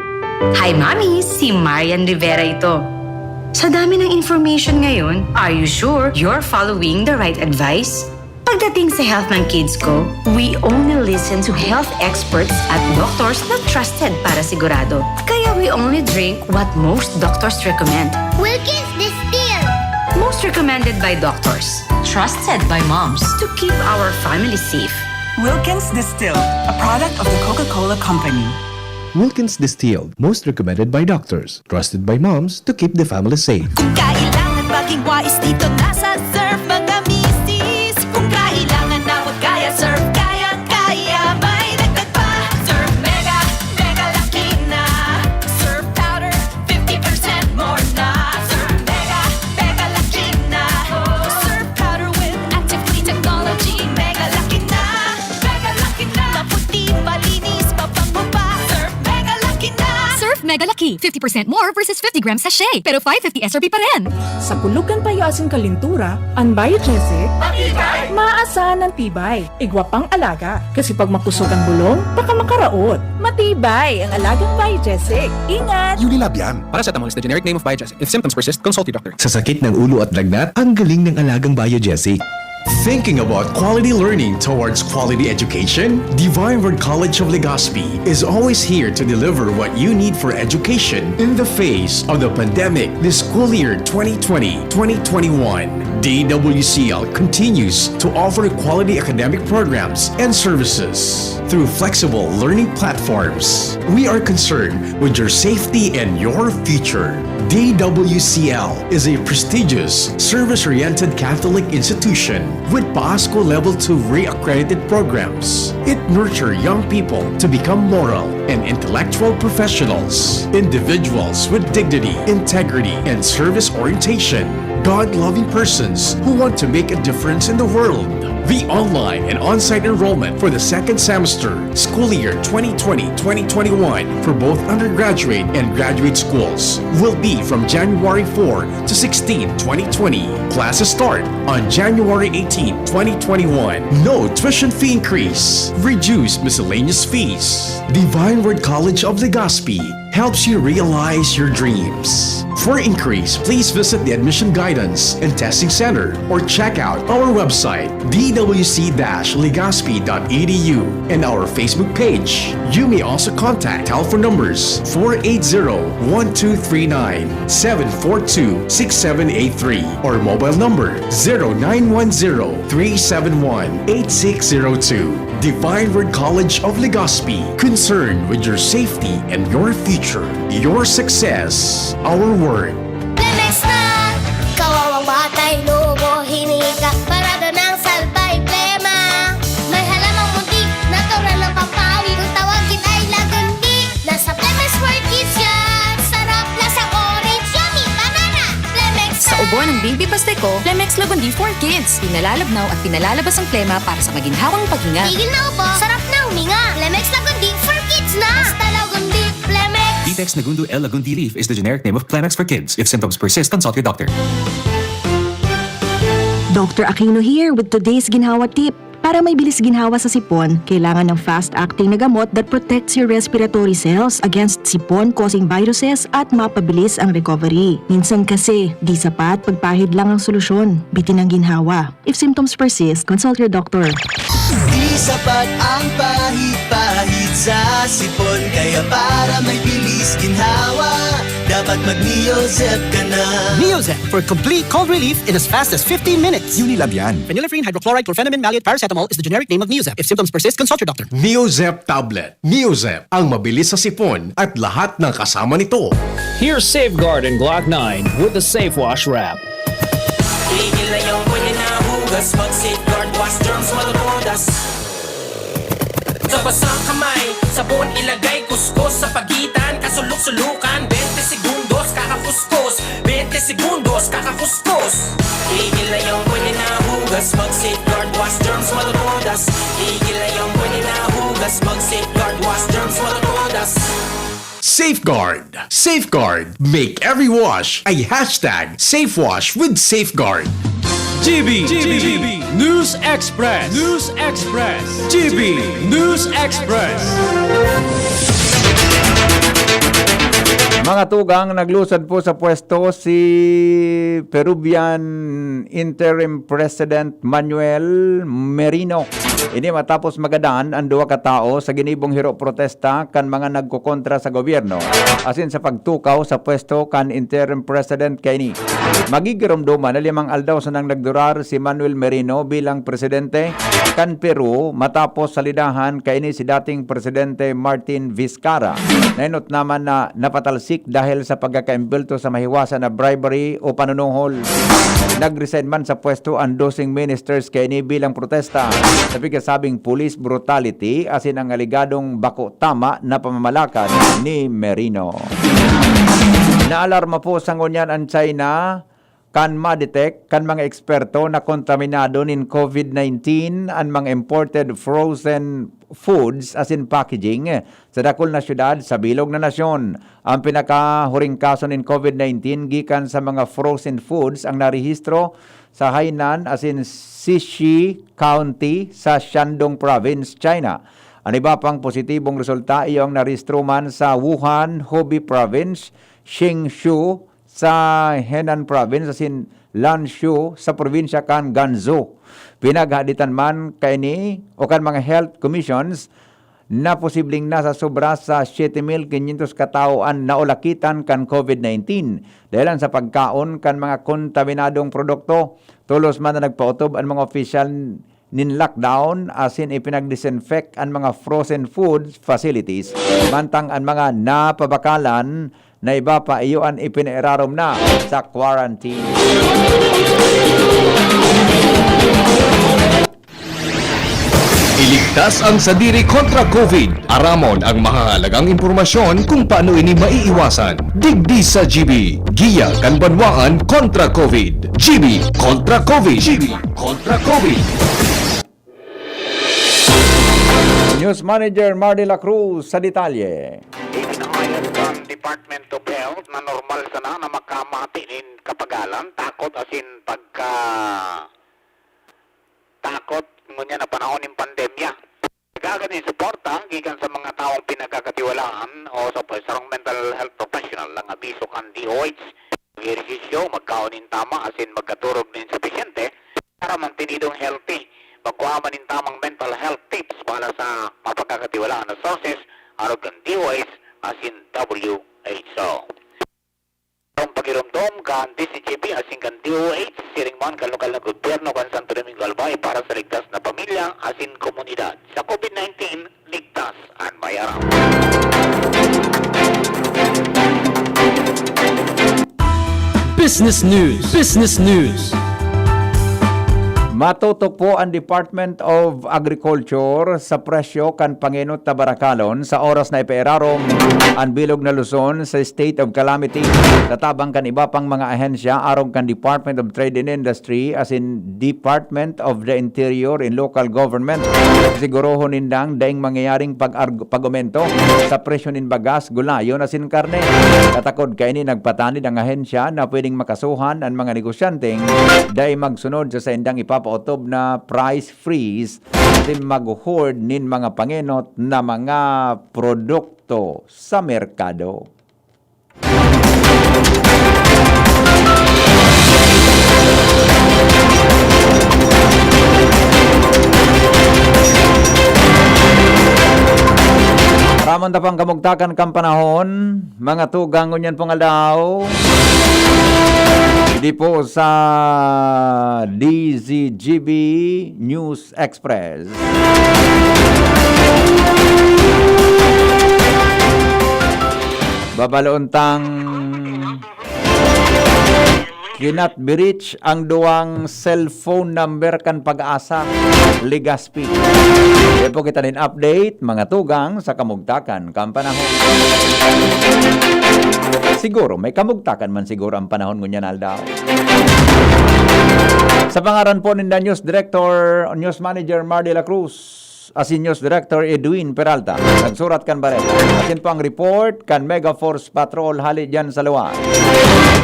Hi, Mami! Si Marian Rivera ito. Sa dami ng information ngayon, are you sure you're following the right advice? Pagdating sa health ng kids ko, we only listen to health experts at doctors na trusted para sigurado. Kaya we only drink what most doctors recommend. Wilkins Distill. Most recommended by doctors. Trusted by moms to keep our family safe. Wilkins Distilled, a product of the Coca-Cola Company. Wilkins Distilled, most recommended by doctors, trusted by moms to keep the family safe. Kung kailangan maging wais dito nasa Surf mga misis. Kung kailangan na huwag kaya Surf kaya may dagdag pa. Surf Mega, Mega Laki na. Surf Powder, 50% more na. Surf Mega, Mega Laki na. Surf Powder with active clean technology. Mega Laki na, Mega Laki na. Maputi, malinis, pabango pa. Surf Mega Laki na. Surf Mega Lucky, 50% more versus 50 grams sachet. Pero 550 SRP pa rin. Sa pulugan payo asing kalintura, ang biogesic, maaasahan ng tibay, igwapang alaga. Kasi pag makusog ang bulong, baka makaraot. Matibay ang alagang biogesic. Ingat! Unilab yan. Paracetamol is the generic name of Biogesic. If symptoms persist, consult your doctor. Sa sakit ng ulo at lagnat, ang galing ng alagang Biogesic. Thinking about quality learning towards quality education? Divine Word College of Legazpi is always here to deliver what you need for education in the face of the pandemic this school year 2020-2021. DWCL continues to offer quality academic programs and services through flexible learning platforms. We are concerned with your safety and your future. DWCL is a prestigious, service-oriented Catholic institution with PASCO Level 2 re-accredited programs. It nurtures young people to become moral and intellectual professionals, individuals with dignity, integrity, and service orientation, God-loving persons who want to make a difference in the world. The online and on-site enrollment for the second semester, school year 2020-2021 for both undergraduate and graduate schools will be from January 4 to 16, 2020. Classes start on January 18, 2021. No tuition fee increase. Reduced miscellaneous fees. Divine Word College of Legazpi helps you realize your dreams. For increase, please visit the Admission Guidance and Testing Center or check out our website dwc-legazpi.edu and our Facebook page. You may also contact telephone numbers 480-1239, 742-6783 or mobile number 0910-371-8602. Divine Word College of Legazpi, concerned with your safety and your future, your success, our word. Lemex na! Kawawang batay, lobo, hinika, parada ng salbay, plema. May halamang muntik, natural ng pampawi, kung tawagin ay lagundi. Nasa Lemex Word Kids yan, sarap lasang orange, yummy, banana. Lemex na! Sa ubo ng Baby Pasteco, Lemex Lagundi for Kids. Pinalalabnaw at pinalalabas ang plema para sa maginhawang paghinga. Tigil na upo, sarap na huminga. Lemex Lagundi for Kids na! Basta Lagundi, Lemex. Vitex Nagundu L. Lagundi Leaf is the generic name of Clemex for kids. If symptoms persist, consult your doctor. Dr. Aquino here with today's ginhawa tip. Para may bilis ginhawa sa sipon, kailangan ng fast-acting na gamot that protects your respiratory cells against sipon-causing viruses at mapabilis ang recovery. Minsan kasi, di sapat pagpahid lang ang solusyon. Bitin ang ginhawa. If symptoms persist, consult your doctor. Di sapat ang pahid-pahid sa sipon, kaya para may bilis ginhawa, dapat mag-Neozep ka na. Neozep for complete cold relief in as fast as 15 minutes. Unilab yan. Phenylephrine, hydrochloride, chlorphenamine, maleate, paracetamol is the generic name of Neozep. If symptoms persist, consult your doctor. Neozep Tablet. Neozep, ang mabilis sa sipon at lahat ng kasama nito. Here's Safeguard in Glock 9 with the Safe Wash Wrap. Tigil na yung pwede na hugas, mag-safeguard, wash germs, malutodas. Sa basang kamay, sabon ilagay, kuskus sa pagitan, kasulok-sulukan, 20 segundos, kakakuskus, 20 segundos, kakakuskus. Tigil na yung pwede na hugas, mag-safeguard, wash germs, malutodas. Tigil na yung pwede na hugas, mag-safeguard, wash germs, malutodas. Safeguard. Safeguard. Make every wash a hashtag SafeWash with Safeguard. GB News Express. News Express. GB News Express. Mga tugang, naglusad po sa pwesto si Peruvian Interim President Manuel Merino. Ini matapos magadaan ang duwa ka tao sa ginibong hiro protesta kan mga nagkukontra sa gobyerno. Asin sa pagtukaw sa pwesto kan Interim President kaini. Magigiromduman na 5 aldaw sa nang nagdurar si Manuel Merino bilang presidente kan Peru matapos salidahan kaini si dating Presidente Martin Vizcarra. Nainot naman na napatalsik dahil sa pagkakaimbelto sa mahiwasan na bribery o panunuhol. Nag-resign man sa pwesto ang 12 ministers kaini bilang protesta sa sabing police brutality asin ang aligadong bako tama na pamamalakad ni Merino. Naalarma po sa ngunyan ang China kan ma-detect kan mga eksperto na kontaminado nin COVID-19 ang mga imported frozen foods asin packaging sa dakol na syudad sa bilog na nasyon. Ang pinakahuring kaso nin COVID-19 gikan sa mga frozen foods ang narehistro sa Hainan asin Sishi County sa Shandong Province, China. Ang iba pang positibong resulta iyong narehistro man sa Wuhan, Hubei Province, Xingshu sa Henan Province asin Lanshu sa probinsya kan Gansu. Pinaghaditan man kaini o kan mga health commissions na posibleng nasa sobra sa 7,500 kataoan na ulakitan kan COVID-19 dahil sa pagkaon kan mga kontaminadong produkto. Tulos man na nagpautob ang mga opisyal nin lockdown asin ipinag-disinfect ang mga frozen food facilities mantang ang mga napabakalan na iba pa iyon ipinairarom na sa quarantine. Iligtas ang sadiri kontra COVID. Aramon ang mahalagang impormasyon kung paano ini maiiwasan. Digdi sa GB. Giya Kanbanwaan kontra COVID. GB kontra COVID. GB kontra COVID. News Manager Mardy La Cruz sa detalye. Ipinahayag ng Department of Health na normal sana na makamati nin kapagalan, takot asin takot ngunya na panahon ng pandemya. Nagaganin suporta gikan sa mga taong pinagkakatiwalaan o sa sarong mental health professional lang abiso kan DOH. Mag-ehersisyo, magkaonin tama asin magkaturog din sa pasyente para mantinidong healthy. Magkuha man ng tamang mental health tips para sa mapagkakatiwalaan na sources arog kan DOH asin WHO. Ang pagiromdom kan DZGB asin kan DOH siring man kan lokal na gobyerno kan Santo Domingo Albay para sa ligtas na pamilya asin komunidad. Sa COVID-19, ligtas at mayarang. Business News. Business News. Matutok po ang Department of Agriculture sa presyo kan panginot na barakalon sa oras na ipairarom ang bilog na Luzon sa state of calamity. Tatabang kan iba pang mga ahensya arong kan Department of Trade and Industry as in Department of the Interior in Local Government. Sigurohon nindang daing mangyayaring pag-aumento sa presyo nin bagas, gulayon asin karne. Katakod kay ni nagpatanid ang ahensya na pwedeng makasuhan ang mga negosyanteng dahil magsunod sa indang ipapaotob na price freeze at mag-hoard nin mga pangenot na mga produkto sa merkado. Ramon tapang kamugtakan kang panahon, mga tugang ngunyan pong alaw. Di po sa DZGB News Express. Babaloontang kinat-birich ang duwang cellphone number kan Pag-asa, Legazpi. Kaya po kita din update, mga tugang sa kamugtakan kan panahon. Siguro, may kamugtakan man siguro ang panahon ngunyan aldaw. Sa pangaran po ninda News Director, News Manager Mar de la Cruz, asin News Director Edwin Peralta, nagsurat kan bareta. Asin po ang report kan Mega Force Patrol hali dyan sa luwan.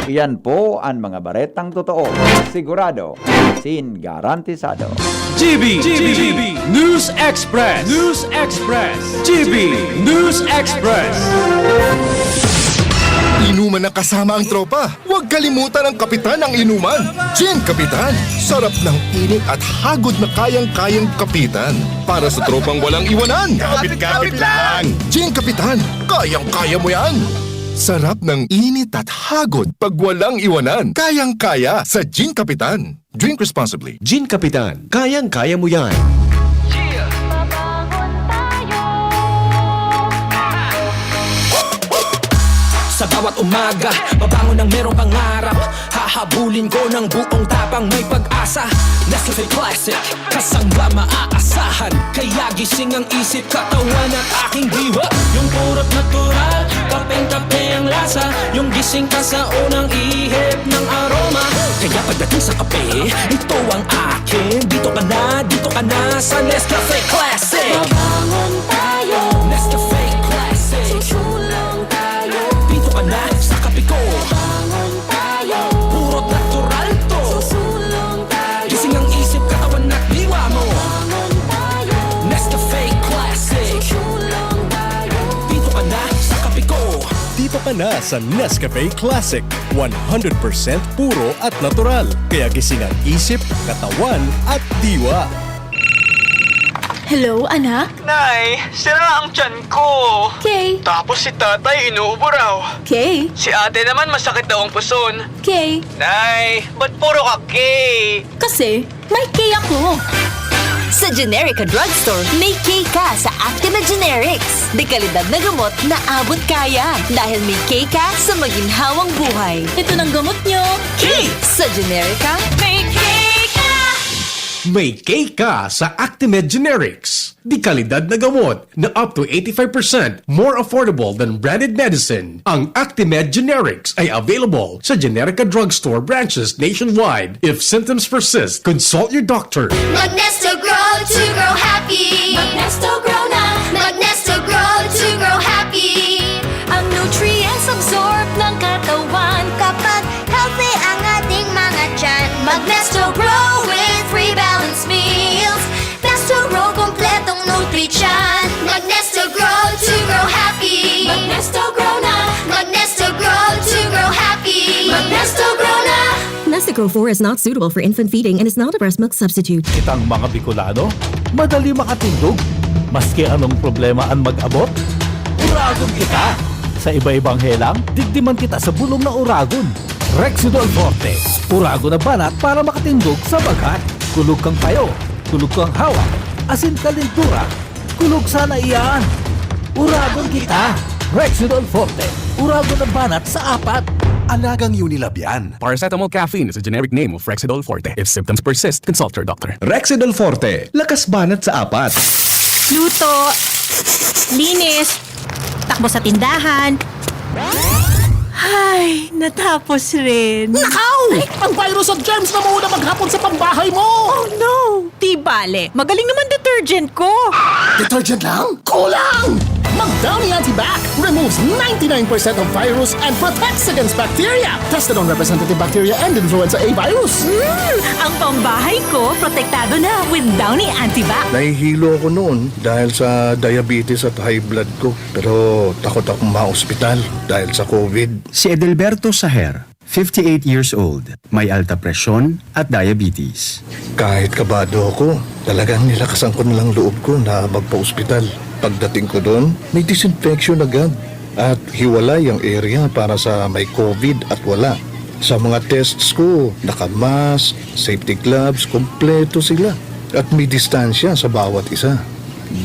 Iyan po ang mga baretang totoo, sigurado, sin garantisado. GB News Express. GB News Express. Inuman na kasama ang tropa. Huwag kalimutan ang kapitan ng inuman. Gin Kapitan. Sarap ng init at hagod na kayang-kayang kapitan. Para sa tropang walang iwanan. Kapit-kapit lang. Gin Kapitan. Kayang-kaya mo yan. Sarap ng init at hagod pag walang iwanan. Kayang-kaya sa Gin Kapitan. Drink responsibly. Gin Kapitan, kayang-kaya mo yan. Sa bawat umaga, babangon ng merong pangarap. Hahabulin ko ng buong tapang may pag-asa. Nescafe Classic, kasangga maaasahan. Kaya gising ang isip, katawan at aking diwa. Yung purot natural, kapeng-kape ang lasa. Yung gising ka sa unang ihip ng aroma. Kaya pagdating sa kape, ito ang akin. Dito ka na sa Nescafe Classic. Babangon tayo, Nescafe Classic. Susulong tayo, dito ka na sa kape ko. Babangon tayo, purot natural to. Susulong tayo, gising ang isip, katawan at diwa mo. Babangon tayo, Nescafe Classic. Susulong tayo, dito ka na sa kape ko. Dito ka na sa Nescafe Classic. 100% puro at natural. Kaya gising ang isip, katawan at diwa. Hello, anak? Nay, sira ang tiyan ko. Kay? Tapos si tatay inuubo raw. Kay? Si ate naman masakit daw ang puson. Kay? Nay, ba't puro ka Kay? Kasi may kay ako. Sa Generica Drugstore, may K ka sa Actima Generics. Dekalidad na gamot na abot kaya. Dahil may K ka sa maginhawang buhay. Ito ng gamot nyo. K! Sa Generica, may K ka! May K ka sa Actimed Generics. Di kalidad na gamot na up to 85% more affordable than branded medicine. Ang Actimed Generics ay available sa Generica Drugstore branches nationwide. If symptoms persist, consult your doctor. Magnesto Grow to grow happy. Magnesto Grow na. Magnesto Grow to grow happy. Ang nutrients absorb ng katawan Kapag healthy ang ating mga tiyan. Magnesto Grow with free balanced meals. Nesto Grow kompletong nutrition. Magnesto Grow to grow happy. Magnesto Grow na. Magnesto Grow to grow happy. Magnesto Grow na. Nestigrow 4 is not suitable for infant feeding and is not a breast milk substitute. Kitang mga Bicolano, madali makatindog. Maski anong problema ang mag-abot, uragon kita. Sa iba-ibang helang, digdiman kita sa bulong na uragon. Rexidol Forte, uragon na banat para makatindog sa bagat. Kulog kang payo, kulog kang hawak, asin kalintura, kulog sana iyan. Uragon kita. Rexidol Forte, uragon na banat sa apat. Alagang Unilab yan. Paracetamol caffeine is a generic name of Rexidol Forte. If symptoms persist, consult your doctor. Rexidol Forte, lakas banat sa apat. Luto, linis, takbo sa tindahan. Ay, natapos rin. Nakaw! Ang virus at germs na mauna maghapon sa pambahay mo! Oh no! Di bale, magaling naman detergent ko. Detergent lang? Kulang! Mag-Downy Antibac removes 99% of virus and protects against bacteria. Tested on representative bacteria and influenza A virus. Ang pambahay ko, protektado na with Downy Antibac. Nahihilo ako noon dahil sa diabetes at high blood ko. Pero takot akong ma-hospital dahil sa COVID. Si Edelberto Saher, 58 years old, may alta presyon at diabetes. Kahit kabado ako, talagang nilakasan ko na lang loob ko na magpa-hospital. Pagdating ko doon, may disinfection agad at hiwalay ang area para sa may COVID at wala. Sa mga tests ko, nakamask, safety gloves, kompleto sila. At may distansya sa bawat isa.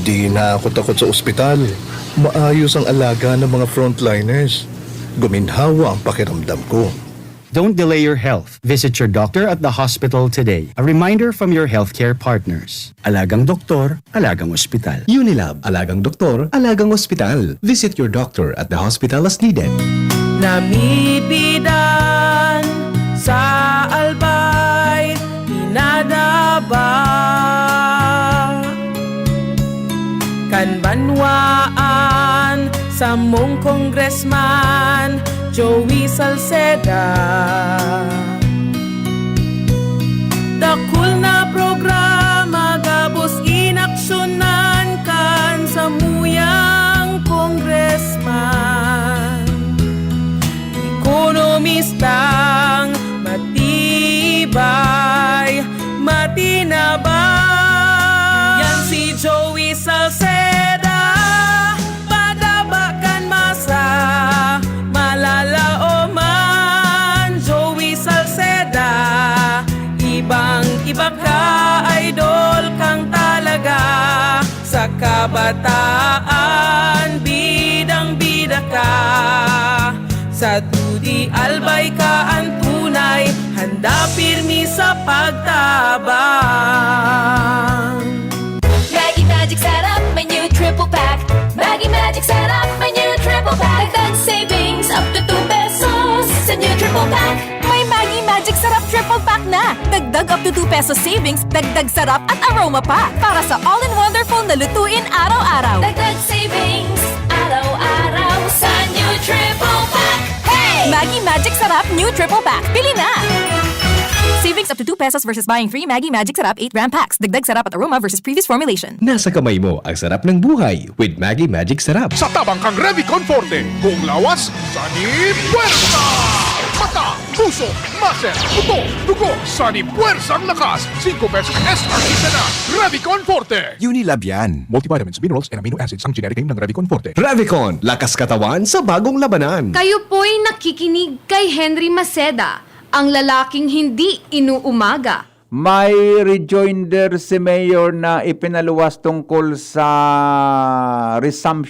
Di na ako takot sa ospital. Maayos ang alaga ng mga frontliners. Guminhawa ang pakiramdam ko. Don't delay your health. Visit your doctor at the hospital today. A reminder from your healthcare partners. Alagang doktor, alagang ospital. Unilab, alagang doktor, alagang ospital. Visit your doctor at the hospital as needed. Namibidan sa albay, dinadaba. Kanbanwaan sa mong congressman, Joey Salceda. Dakul na programa gabos inaksyonan kan sa muyang congressman. Ekonomistang matibay, matinabay. Yan si Joey Salceda. Padabakan masa malalaoman. Joey Salceda, ibang-iba ka, idol kang talaga. Sa kabataan, bidang-bida ka. Sa Tudi Albay ka ang tunay, handa pirmi sa pagtabang. Maggie Magic Setup, my new triple pack. Maggie Magic Setup, my new triple pack. Dagdag savings up to 2 pesos sa new triple pack. May Maggie Magic Sarap Triple Pack na. Dagdag up to 2 pesos savings, dagdag sarap at aroma pa. Para sa all-in-wonderful na lutuin araw-araw. Dagdag savings, araw-araw sa new triple pack. Hey! Maggie Magic Sarap New Triple Pack. Pili na! Savings up to 2 pesos versus buying 3 Maggie Magic Sarap 8-gram packs. Dagdag sarap at aroma versus previous formulation. Nasa kamay mo ang sarap ng buhay with Maggie Magic Sarap. Sa tabang kang Revicon Forte, kung lawas, sani puwersa! Mata, puso, muscle, buto, dugo, sani puwersang lakas. 5 pesos SRP na Revicon Forte. Unilab yan. Multivitamins, minerals, and amino acids ang generic name ng Revicon Forte. Revicon, lakas katawan sa bagong labanan. Kayo po'y nakikinig kay Henry Maceda, ang lalaking hindi inuumaga. May rejoinder si Mayor na ipinaluwas tungkol sa resumption